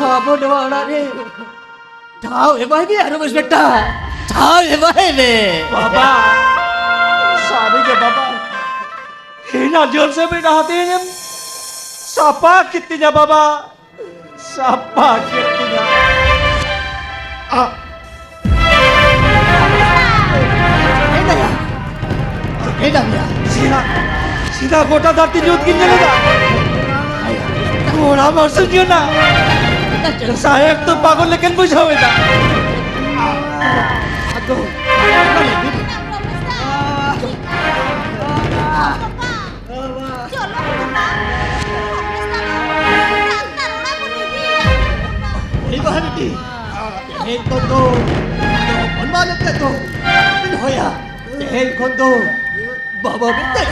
Abo doa udah ni. Tahu ebai ya Romesh Betta. Tahu ebai be. Baba. Sabi ke Baba. Hina jor se bhi nahate हैं Sapa kittinya Baba. Sapa kittinya. ya. Sida गोटा धरती जोत गिनने लगा. घोड़ा मरसुन क्यों ना? साहेब तो पागल लेकिन बुझावेगा. Aduh. Bahati, tehel kondo, panmalat ka to, pinoya, tehel kondo, baba bitte,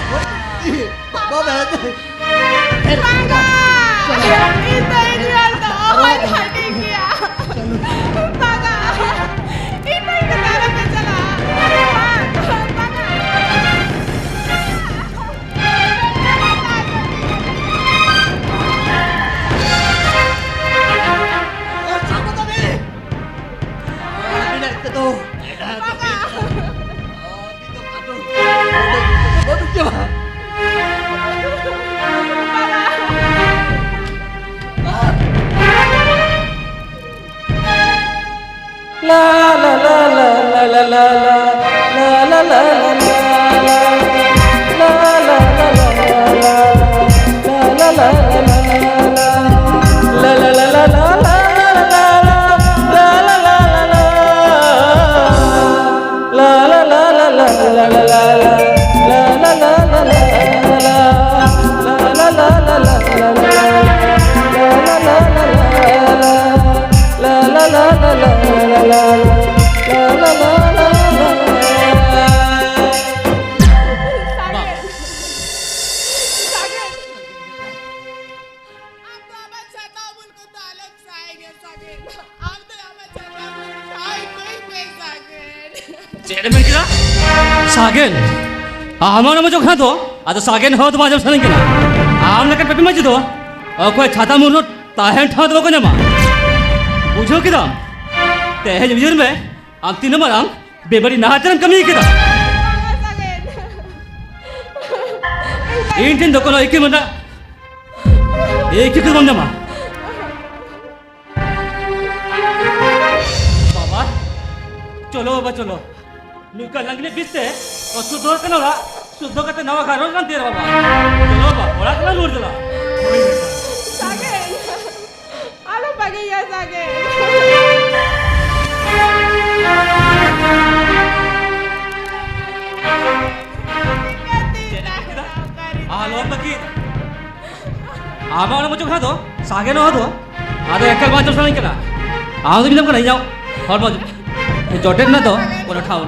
baba bitte. Banga! Ito yung oh hati kiya. Banga! Ito yung natala ka chala. Banga! La la la la la la la la la la Sagen, आमार नाम जो खाना तो आता sagen हो तो माजम सने किना आम लेकर पेपी मजी तो कोई छाता मुर्नो ताहें ठाव तो बकने मा बुझो किदा तेहे जमीन में आम तीनों मरांग बेबरी नाचरम कमी किदा इंटिन दोकोनो एक ही मना एक ही कुछ मा बाबा चलो बाबा चलो नुका लंगने बिस्ते और सुधोर कनो ला सुधो कते नवा खारो kan तेरा बाबा चलो बाबा बड़ा कना लूट दला Sagen! Ano bagay ya Sagen? Ah, lo bagi मुझे खा दो सागे न हो दो आदो एकल बात जो नहीं करा आओ तो बिना को नहीं जाओ और मौज जोटे ना दो और उठाओ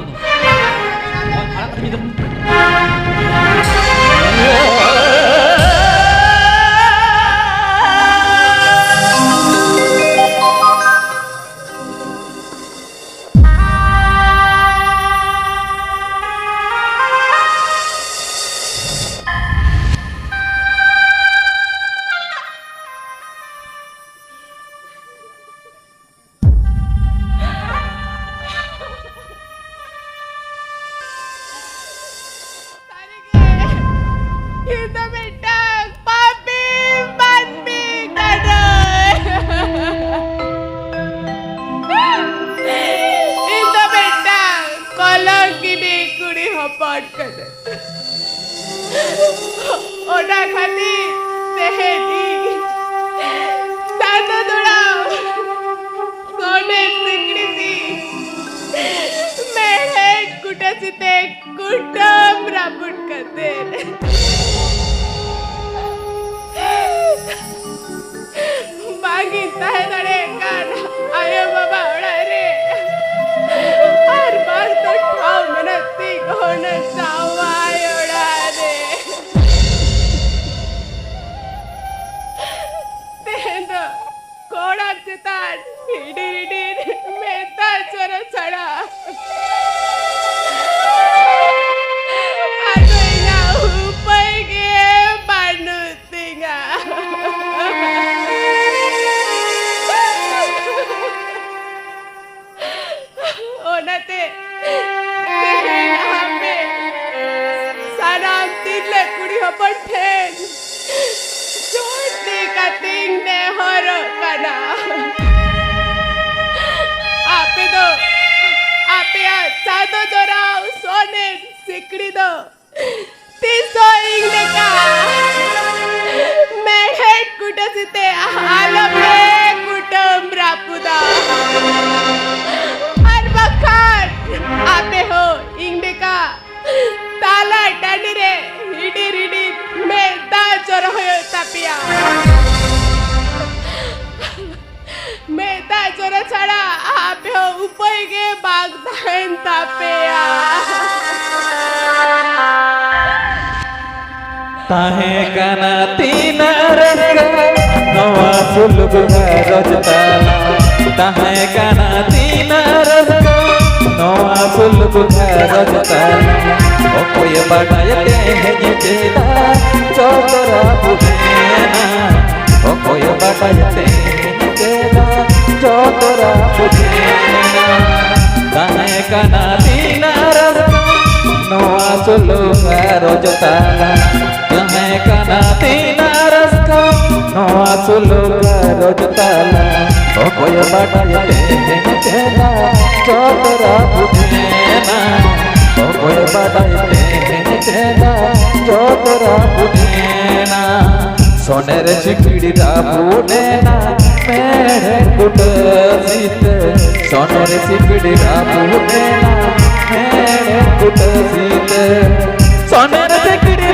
ताहे गाना तीन रंग नवा सुलग रजताला ताहे गाना तीन रंग नवा सुलग रजताला ओ कोई बड़ायते हैं जेदा चौतरा बुझेना ओ कोई बड़ायते हैं जेदा चौतरा बुझेना ताहे गाना तीन रंग नवा सुलग रजताला ताहे गाना तीन रंग नवा सुलग रजताला ओ कोई बड़ायते हैं जेदा चौतरा बुझेना ओ कोई बड़ायते हैं जेदा चौतरा बुझेना सोनेर सिकड़ी बुनेना मेरे कुट सीत सोनेर सिकड़ी बुनेना मेरे कुट सीत सोनेर सिकड़ी